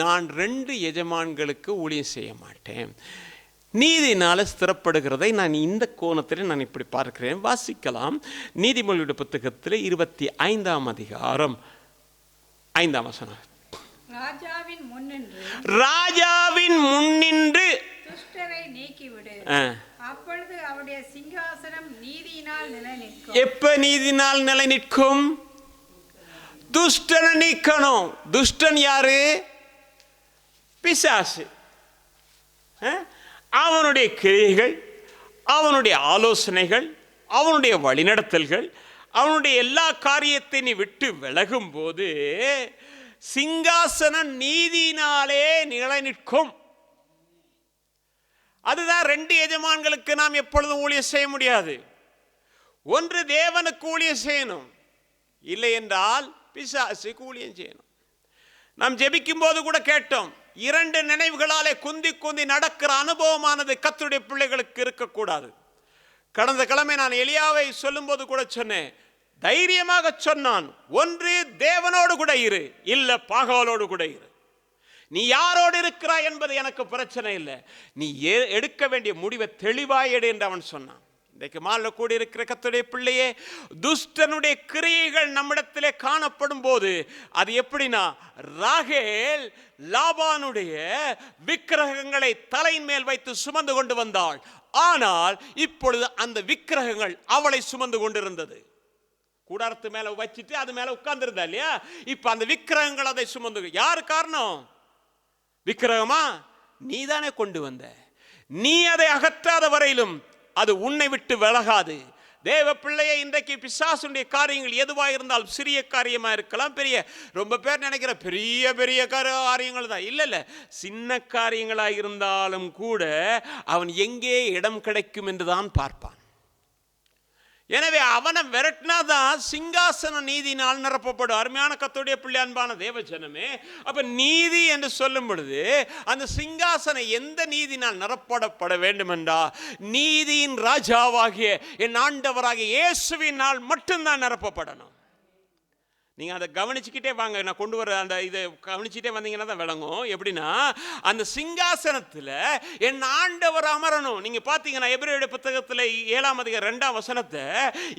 நான் 2 எஜமான்களுக்கு ஊழியம் செய்ய மாட்டேன். நீதினால ஸ்திரப்படுகிறதை நான் இந்த கோணத்தில் நான் இப்படி பார்க்கிறேன். வாசிக்கலாம். நீதிமொழியுடைய புத்தகத்தில் 25ஆம் அதிகாரம் 5ஆம் வசனம். ராஜாவின் முன்னின்று துஷ்டரை நீக்கிவிடு, அப்பொழுது அவருடைய சிங்காசனம் நீதியினால் நிலைநிற்கும். எப்ப நீதினால் நிலை நிற்கும்? துஷ்டனை நீக்கணும். துஷ்டன் யாரு? பிசாசு. அவனுடைய கிரியைகள், அவனுடைய ஆலோசனைகள், அவனுடைய வழிநடத்தல்கள், அவனுடைய எல்லா காரியத்தை நீ விட்டு விலகும் போது சிங்காசனம் நீதியினாலே நிலை நிற்கும். அதுதான் 2 எஜமான்களுக்கு நாம் எப்பொழுதும் ஊழியம் செய்ய முடியாது. ஒன்று தேவனுக்கு ஊழியம் செய்யணும், இல்லை என்றால் பிசாசுக்கு ஊழியம் செய்யணும். நாம் ஜெபிக்கும் போது கூட கேட்டோம், 2 நினைவுகளாலே குந்தி நடக்கிற அனுபவமானது கர்த்தருடைய பிள்ளைகளுக்கு இருக்கக்கூடாது. கடந்த கிழமை நான் எலியாவை சொல்லும் போது கூட சொன்னேன், தைரியமாக சொன்னான், ஒன்று தேவனோடு கூட இரு, இல்ல பாகாலோடு கூட இரு. நீ யாரோடு இருக்கிறாய் என்பது எனக்கு பிரச்சனை இல்லை, நீ எடுக்க வேண்டிய முடிவை தெளிவாய் எடு என்று அவன் சொன்னான். இன்றைக்கு மாலை கூடி இருக்கிற கர்த்தருடைய பிள்ளையே, துஷ்டனுடைய கிரியைகள் நம்மிடத்திலே காணப்படும் போது அது எப்படின்னா, ராகேல் லாபானுடைய விக்கிரகங்களை தலையின் மேல் வைத்து சுமந்து கொண்டு வந்தாள். ஆனால் இப்பொழுது அந்த விக்கிரகங்கள் அவளை சுமந்து கொண்டிருந்தது. கூடாரத்து மேல வச்சுட்டு அது மேல உட்கார்ந்து இருந்தா இல்லையா, இப்ப அந்த விக்கிரகங்கள் அதை சுமந்து. யாரு காரணம்? விக்கிரகமா? நீதானே கொண்டு வந்த. நீ அதை அகற்றாத வரையிலும் அது உன்னை விட்டு விலகாது. தேவ பிள்ளையை, இன்றைக்கு பிசாசுடைய காரியங்கள் எதுவாக இருந்தாலும், சிறிய காரியமா இருக்கலாம், பெரிய, ரொம்ப பேர் நினைக்கிற பெரிய பெரிய காரியங்கள் தான். இல்ல, சின்ன காரியங்களாக இருந்தாலும் கூட அவன் எங்கே இடம் கிடைக்கும் என்றுதான் பார்ப்பான். எனவே அவனை விரட்டினாதான் சிங்காசனம் நீதினால் நிரப்பப்படும். அருமையான கர்த்தருடைய பிள்ளை, அன்பான தேவ ஜனமே, அப்ப நீதி என்று சொல்லும் பொழுது அந்த சிங்காசனம் எந்த நீதினால் நிரப்பப்பட வேண்டும் என்றா, நீதியின் ராஜாவாகிய என் ஆண்டவராகிய இயேசுவினால் மட்டும்தான் நிரப்பப்படணும். நீங்க அதை கவனிச்சுக்கிட்டே வாங்க. நான் கொண்டு வர அந்த இதை கவனிச்சுட்டே வந்தீங்கன்னா தான் விளங்கும். எப்படின்னா, அந்த சிங்காசனத்தில் என் ஆண்டவர் அமரணும். நீங்க பார்த்தீங்கன்னா எபிரேயருடைய புத்தகத்தில் 7ஆம் அதிகாரம் 2ஆம் வசனத்தை,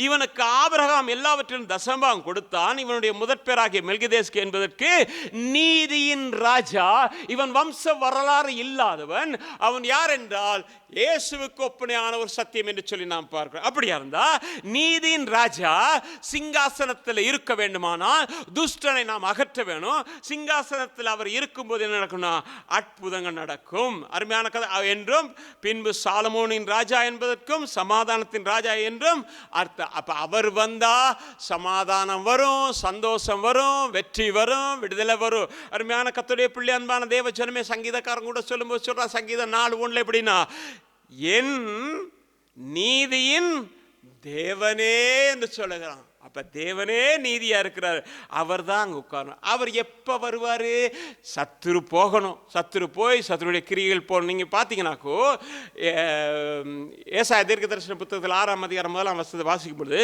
இவனுக்கு ஆபிரகாம் எல்லாவற்றிலும் தசமபாகம் கொடுத்தான், இவனுடைய முதற்பேராகிய மெல்கிதேஸ்கு என்பதற்கு நீதியின் ராஜா. இவன் வம்ச வரலாறு இல்லாதவன். அவன் யார் என்றால் இயேசுவுக்கு ஒப்பனையான ஒரு சத்தியம் என்று சொல்லி நாம் பார்க்கிறோம். அப்படியா இருந்தா நீதியின் ராஜா சிங்காசனத்தில் இருக்க வேண்டுமானால் துஷ்டனை நாம் அகற்ற வேணும். சிங்காசனத்தில் அவர் இருக்கும்போது என்ன நடக்கும்னா, அற்புதங்கள் நடக்கும். அருமையான கதை என்றும், பின்பு சாலமோனின் ராஜா என்பதற்கும் சமாதானத்தின் ராஜா என்றும் அர்த்தம். அப்ப அவர் வந்தா சமாதானம் வரும், சந்தோஷம் வரும், வெற்றி வரும், விடுதலை வரும். அருமையான கர்த்தருடைய பிள்ளை, அன்பான தேவ ஜனமே, சங்கீதக்காரன் கூட சொல்லும்போது சொல்றா, சங்கீதம் 4:1 எப்படின்னா, என் நீதியின் தேவனே என்று சொல்லுகிறான். அப்ப தேவனே நீதியா இருக்கிறார். அவர் தான் அங்க உட்காரணும். அவர் எப்ப வருவாரு? சத்துரு போகணும். சத்துரு போய் சத்துருடைய கிரியைகள் போகணும். நீங்க பாத்தீங்கன்னாக்கோ, ஏசாயா தீர்க்கதரிசன புத்தகத்தில் 6ஆம் அதிகாரம் 1ஆம் வசனத்தை வாசிக்கும் பொழுது,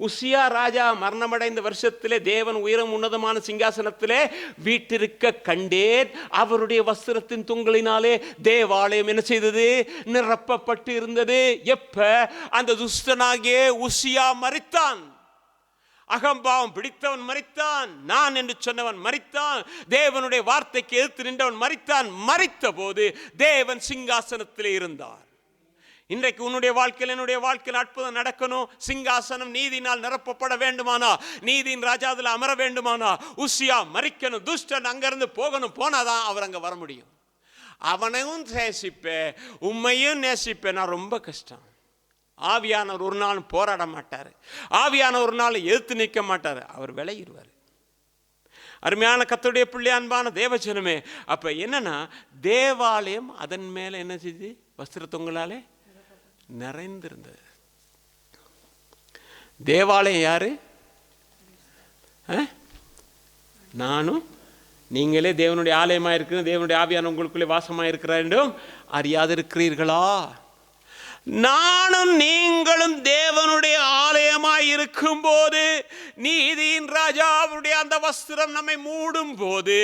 உசியா ராஜா மரணமடைந்த வருஷத்திலே தேவன் உயரம் உன்னதமான சிங்காசனத்திலே வீட்டிருக்க கண்டேன். அவருடைய வஸ்திரத்தின் துங்களினாலே தேவாலயம் என்ன செய்தது? நிரப்பப்பட்டு இருந்தது. எப்ப? அந்த துஷ்டனாகிய உசியா மரித்தான். அகம்பாவம் பிடித்தவன் மரித்தான். நான் என்று சொன்னவன் மரித்தான். தேவனுடைய வார்த்தைக்கு எதிர்த்து நின்றவன் மரித்தான். மரித்த போது தேவன் சிங்காசனத்திலே இருந்தார். இன்றைக்கு உன்னுடைய வாழ்க்கையில், என்னுடைய வாழ்க்கையில் அற்புதம் நடக்கணும். சிங்காசனம் நீதினால் நிரப்பப்பட வேண்டுமானா, நீதியின் ராஜாவில் அமர வேண்டுமானா, உசியா மரிக்கணும், துஷ்டன் அங்கிருந்து போகணும். போனாதான் அவர் அங்க வர முடியும். அவனையும் நேசிப்பேன், உண்மையும் நேசிப்பேன். நான் ரொம்ப கஷ்டம். ஆவியானவர் ஒரு நாள் போராட மாட்டார். ஆவியானவர் ஒரு நாள் எதிர்த்து நிற்க மாட்டார். அவர் விலகிடுவார். அருமையான கர்த்தருடைய பிள்ளை, அன்பான தேவஜனமே, அப்ப என்னன்னா, தேவாலயம் அதன் மேல என்ன செய்து? வஸ்திரத்தொங்களாலே நிறைந்திருந்தது. தேவாலயம் யாரு? நானும் நீங்களே தேவனுடைய ஆலயமா இருக்கிற, தேவனுடைய ஆவியான உங்களுக்குள்ளே வாசமா இருக்கிறார் என்றும் அறியாதிருக்கிறீர்களா? நானும் நீங்களும் தேவனுடைய ஆலயமாய் இருக்கும் போது, நீதியின் ராஜாவுடைய அந்த வஸ்திரம் நம்மை மூடும் போது,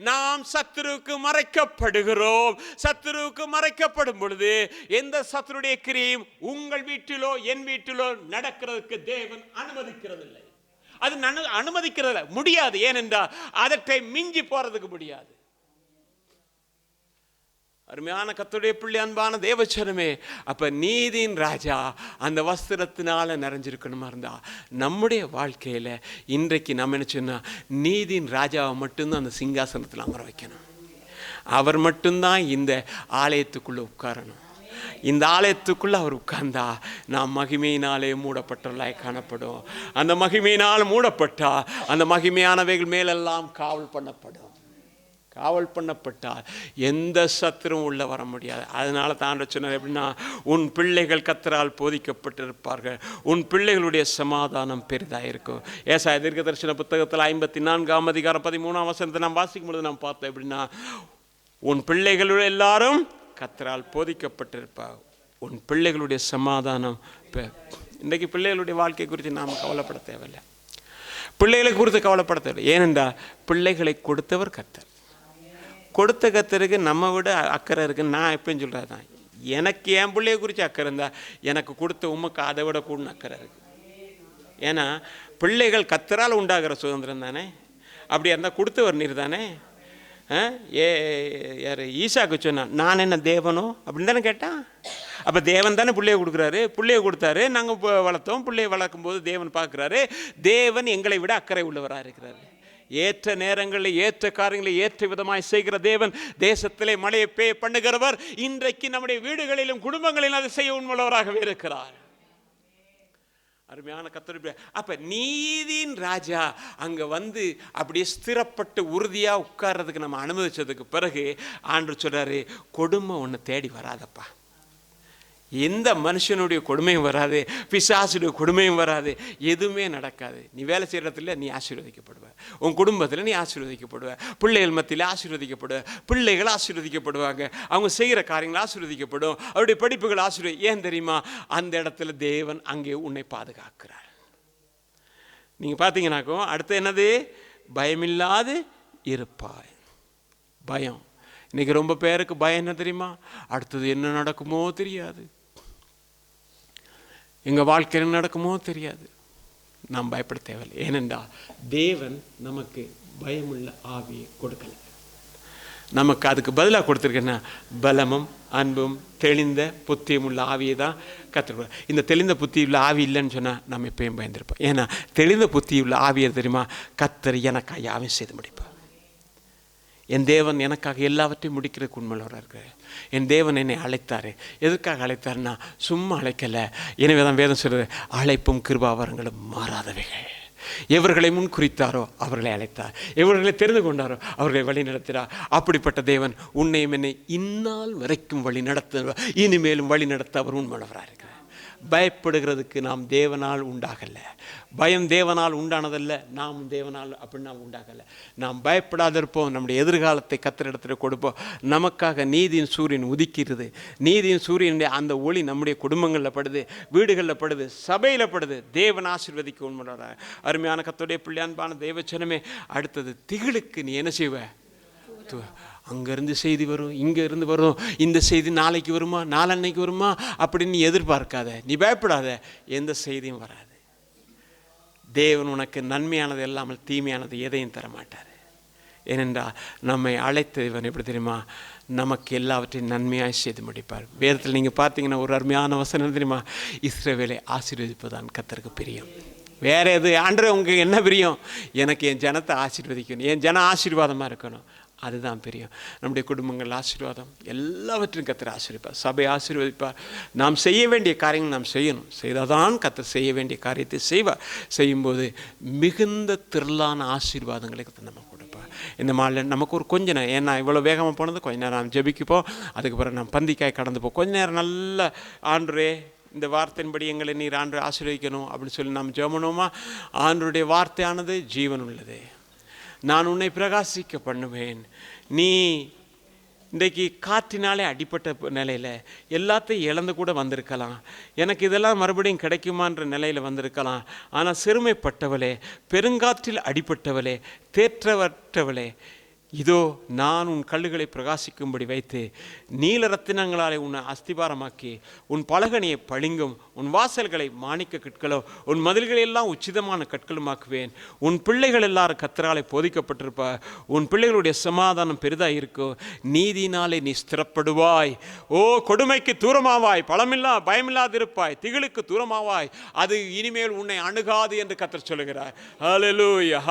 நாம் சத்துருவுக்கு மறைக்கப்படுகிறோம். சத்துருவுக்கு மறைக்கப்படும் பொழுது எந்த சத்துருடைய கிரியையும் உங்கள் வீட்டிலோ என் வீட்டிலோ நடக்கிறதுக்கு தேவன் அனுமதிக்கிறதில்லை. அது அனுமதிக்கிறதில்லை, முடியாது. ஏனென்றால் அதற்றை மிஞ்சி போறதுக்கு முடியாது. அருமையான கர்த்தருடைய பிள்ளை, அன்பான தேவச்சனமே, அப்ப நீதியின் ராஜா அந்த வஸ்திரத்தினால நிறைஞ்சிருக்கணுமா இருந்தா, நம்முடைய வாழ்க்கையில இன்றைக்கு நம்ம என்ன சொன்னா, நீதியின் ராஜாவை மட்டும்தான் அந்த சிங்காசனத்தில் அமர வைக்கணும். அவர் மட்டும்தான் இந்த ஆலயத்துக்குள்ள உட்காரணும். இந்த ஆலயத்துக்குள்ள அவர் உட்கார்ந்தா நாம் மகிமையினாலே மூடப்பட்டவர்களாய் காணப்படும். அந்த மகிமையினால் மூடப்பட்டா அந்த மகிமையானவைகள் மேலெல்லாம் காவல் பண்ணப்படும். காவல் பண்ணப்பட்டால் எந்த சத்துரும் உள்ள வர முடியாது. அதனால தான் சொன்னார் எப்படின்னா, உன் பிள்ளைகள் கர்த்தரால் போதிக்கப்பட்டிருப்பார்கள், உன் பிள்ளைகளுடைய சமாதானம் பெரிதாக இருக்கும். ஏசாயா தீர்க்கதரிசன புத்தகத்தில் 54ஆம் அதிகாரம் 13ஆம் வசனத்தை நாம் வாசிக்கும் பொழுது நாம் பார்த்தோம் எப்படின்னா, உன் பிள்ளைகளுடைய எல்லாரும் கர்த்தரால் போதிக்கப்பட்டிருப்பார், உன் பிள்ளைகளுடைய சமாதானம். இன்றைக்கு பிள்ளைகளுடைய வாழ்க்கை குறித்து நாம் கவலைப்பட தேவையில்லை. பிள்ளைகளை குறித்து கவலைப்பட தேவையில்லை. ஏனென்றால் பிள்ளைகளை கொடுத்தவர் கர்த்தர். கொடுத்த கர்த்தருக்கு நம்ம விட அக்கறை இருக்குன்னு நான் எப்பயும் சொல்கிறது தான். எனக்கு என் பிள்ளைய குறித்து அக்கறை இருந்தா எனக்கு கொடுத்த உமக்கு அதை விட கூட அக்கறை இருக்குது. ஏன்னா பிள்ளைகள் கத்தரால் உண்டாகிற சுதந்திரம் தானே. அப்படி இருந்தால் கொடுத்தவர் நீர் தானே. யார் ஈசாக்கு சொன்னான், நான் என்ன தேவனோ அப்படின்னு தானே கேட்டான். அப்போ தேவன் தானே பிள்ளைய கொடுக்குறாரு. பிள்ளைய கொடுத்தாரு, நாங்கள் வளர்த்தோம். பிள்ளைய வளர்க்கும் போது தேவன் பார்க்குறாரு, தேவன் எங்களை விட அக்கறை உள்ளவராக இருக்கிறாரு. ஏற்ற நேரங்களில் ஏற்ற காரியங்களை ஏற்ற விதமாய் செய்கிற தேவன், தேசத்திலே மழையை பண்ணுகிறவர், இன்றைக்கு நம்முடைய வீடுகளிலும் குடும்பங்களிலும் அதை செய்ய உண்மையுள்ளவராகவே இருக்கிறார். அருமையான கர்த்தருடைய அப்ப நீதியின் ராஜா அங்க வந்து அப்படியே ஸ்திரப்பட்டு உறுதியா உட்கார்றதுக்கு நம்ம அனுமதிச்சதுக்கு பிறகு ஆண்டவர் சொல்றாரு, கொடுமை ஒன்று தேடி வராதப்பா. எந்த மனுஷனுடைய கொடுமையும் வராது, பிசாசுடைய கொடுமையும் வராது, எதுவுமே நடக்காது. நீ வேலை செய்கிற இடத்துல நீ ஆசீர்வதிக்கப்படுவ, உன் குடும்பத்தில் நீ ஆசீர்வதிக்கப்படுவ, பிள்ளைகள் மத்தியில் ஆசீர்வதிக்கப்படுவ, பிள்ளைகள் ஆசீர்வதிக்கப்படுவாங்க, அவங்க செய்கிற காரியங்கள் ஆசீர்வதிக்கப்படும், அவருடைய படிப்புகள் ஏன் தெரியுமா? அந்த இடத்துல தேவன் அங்கே உன்னை பாதுகாக்கிறார். நீங்கள் பார்த்தீங்கன்னாக்கோ அடுத்து என்னது? பயமில்லாது இருப்பாய். பயம் இன்னைக்கு ரொம்ப பேருக்கு பயம் என்ன தெரியுமா? அடுத்தது என்ன நடக்குமோ தெரியாது, எங்கள் வாழ்க்கையில் என்ன நடக்குமோ தெரியாது. நாம் பயப்பட தேவையில்லை. ஏனென்றால் தேவன் நமக்கு பயமுள்ள ஆவியை கொடுக்கலை. நமக்கு அதுக்கு பதிலாக கொடுத்துருக்கேன்னா பலமும் அன்பும் தெளிந்த புத்தியும் உள்ள ஆவியை தான் கற்றுக்கொள்ள. இந்த தெளிந்த புத்தி உள்ள ஆவி இல்லைன்னு சொன்னால் நம்ம எப்பயும் பயந்துருப்போம். ஏன்னா தெளிந்த புத்தி உள்ள ஆவியை தெரியுமா? கர்த்தர் எனக்காக யாவையும் செய்து முடிப்பார். என் தேவன் எனக்காக எல்லாவற்றையும் முடிக்கிறதுக்கு உண்மையுள்ளவராக இருக்கிறார். என் தேவன் என்னை அழைத்தார். எதற்காக அழைத்தார்னா சும்மா அழைக்கலை. எனவே தான் வேதம் சொல்கிறது, அழைப்பும் கிருபாவரங்களும் மாறாதவைகள். எவர்களை முன் குறித்தாரோ அவர்களை அழைத்தார், எவர்களை தெரிந்து கொண்டாரோ அவர்களை வழி நடத்தினார். அப்படிப்பட்ட தேவன் உன்னையும் என்னை இந்நாள் வரைக்கும் வழி நடத்த, இனிமேலும் வழி நடத்த அவர் உண்மையுள்ளவராக இருக்கிறார். பயப்படுகிறதுக்கு நாம் தேவனால் உண்டாகலை. பயம் தேவனால் உண்டானதல்ல, நாம் தேவனால் அப்படின்னு நாம் உண்டாகலை. நாம் பயப்படாத இருப்போம். நம்முடைய எதிர்காலத்தை கர்த்தரிடத்தில் கொடுப்போம். நமக்காக நீதியின் சூரியன் உதிக்கிறது. நீதியின் சூரியனுடைய அந்த ஒளி நம்முடைய குடும்பங்களில் படுது, வீடுகளில் படுது, சபையில் படுது. தேவன் ஆசீர்வதிக்க உண்மையோட அருமையான கர்த்தருடைய பிள்ளை அன்பான தேவச்சனமே, அடுத்தது திகிலுக்கு நீ என்ன செய்வ? அங்கேருந்து செய்தி வரும், இங்கே இருந்து வரும், இந்த செய்தி நாளைக்கு வருமா, நாளன்னைக்கு வருமா அப்படின்னு நீ எதிர்பார்க்காத, நீ பயப்படாத. எந்த செய்தியும் வராது. தேவன் உனக்கு நன்மையானது இல்லாமல் தீமையானது எதையும் தர மாட்டார். ஏனென்றால் நம்மை அழைத்த இவன் எப்படி தெரியுமா? நமக்கு எல்லாவற்றையும் நன்மையாக செய்து முடிப்பார். வேதத்தில் நீங்கள் பார்த்தீங்கன்னா ஒரு அருமையான வசனம் தெரியுமா? இஸ்ரவேலை ஆசீர்வதிப்பதான் கர்த்தருக்கு பிரியம். வேறு எது ஆண்டவரே உங்களுக்கு என்ன பிரியம்? எனக்கு என் ஜனத்தை ஆசீர்வதிக்கணும், என் ஜன ஆசீர்வாதமாக இருக்கணும், அதுதான் பிரியம். நம்முடைய குடும்பங்கள் ஆசீர்வாதம், எல்லாவற்றையும் கர்த்தர் ஆசீர்வதிப்பார், சபை ஆசீர்வதிப்பார். நாம் செய்ய வேண்டிய காரியங்கள் நாம் செய்யணும். செய்தால் தான் கர்த்தர் செய்ய வேண்டிய காரியத்தை செய்வார். செய்யும்போது மிகுந்த திரளான ஆசீர்வாதங்களை கர்த்தர் நம்ம கொடுப்பார். இந்த மாதிரி நமக்கு ஒரு கொஞ்ச நேரம், ஏன்னா இவ்வளோ வேகமாக போனது, கொஞ்ச நேரம் நாம் ஜெபிக்கப்போம், அதுக்கு பிறகு நாம் பந்திக்காய் கடந்து போம். கொஞ்ச நேரம் நல்ல ஆண்டவரே இந்த வார்த்தையின்படி எங்களை நீர் ஆண்டு ஆசீர்வதிக்கணும் அப்படின்னு சொல்லி நாம் ஜெபணுமா? ஆண்டவருடைய வார்த்தையானது ஜீவன் உள்ளது. நான் உன்னை பிரகாசிக்க பண்ணுவேன். நீ இன்றைக்கு காற்றினாலே அடிப்பட்ட நிலையில் எல்லாத்தையும் இழந்து கூட வந்திருக்கலாம். எனக்கு இதெல்லாம் மறுபடியும் கிடைக்குமான்ற நிலையில் வந்திருக்கலாம். ஆனால் சிறுமைப்பட்டவளே, பெருங்காற்றில் அடிப்பட்டவளே, தேற்றவற்றவளே, இதோ நான் உன் கல்லுகளை பிரகாசிக்கும்படி வைத்து நீல ரத்தினங்களாலே உன்னை அஸ்திபாரமாக்கி உன் பலகணியை பளிங்கும், உன் வாசல்களை மாணிக்க கற்களோ, உன் மதில்களெல்லாம் உச்சிதமான கற்களுமாக்குவேன். உன் பிள்ளைகள் எல்லாரும் கர்த்தராலே போதிக்கப்பட்டிருப்பா. உன் பிள்ளைகளுடைய சமாதானம் பெரிதாக இருக்கோ. நீதினாலே நீ ஸ்திரப்படுவாய். ஓ கொடுமைக்கு தூரமாவாய், பயமில்லாதிருப்பாய், திகிலுக்கு தூரமாவாய். அது இனிமேல் உன்னை அணுகாது என்று கர்த்தர் சொல்லுகிறார். ஹல்லேலூயா.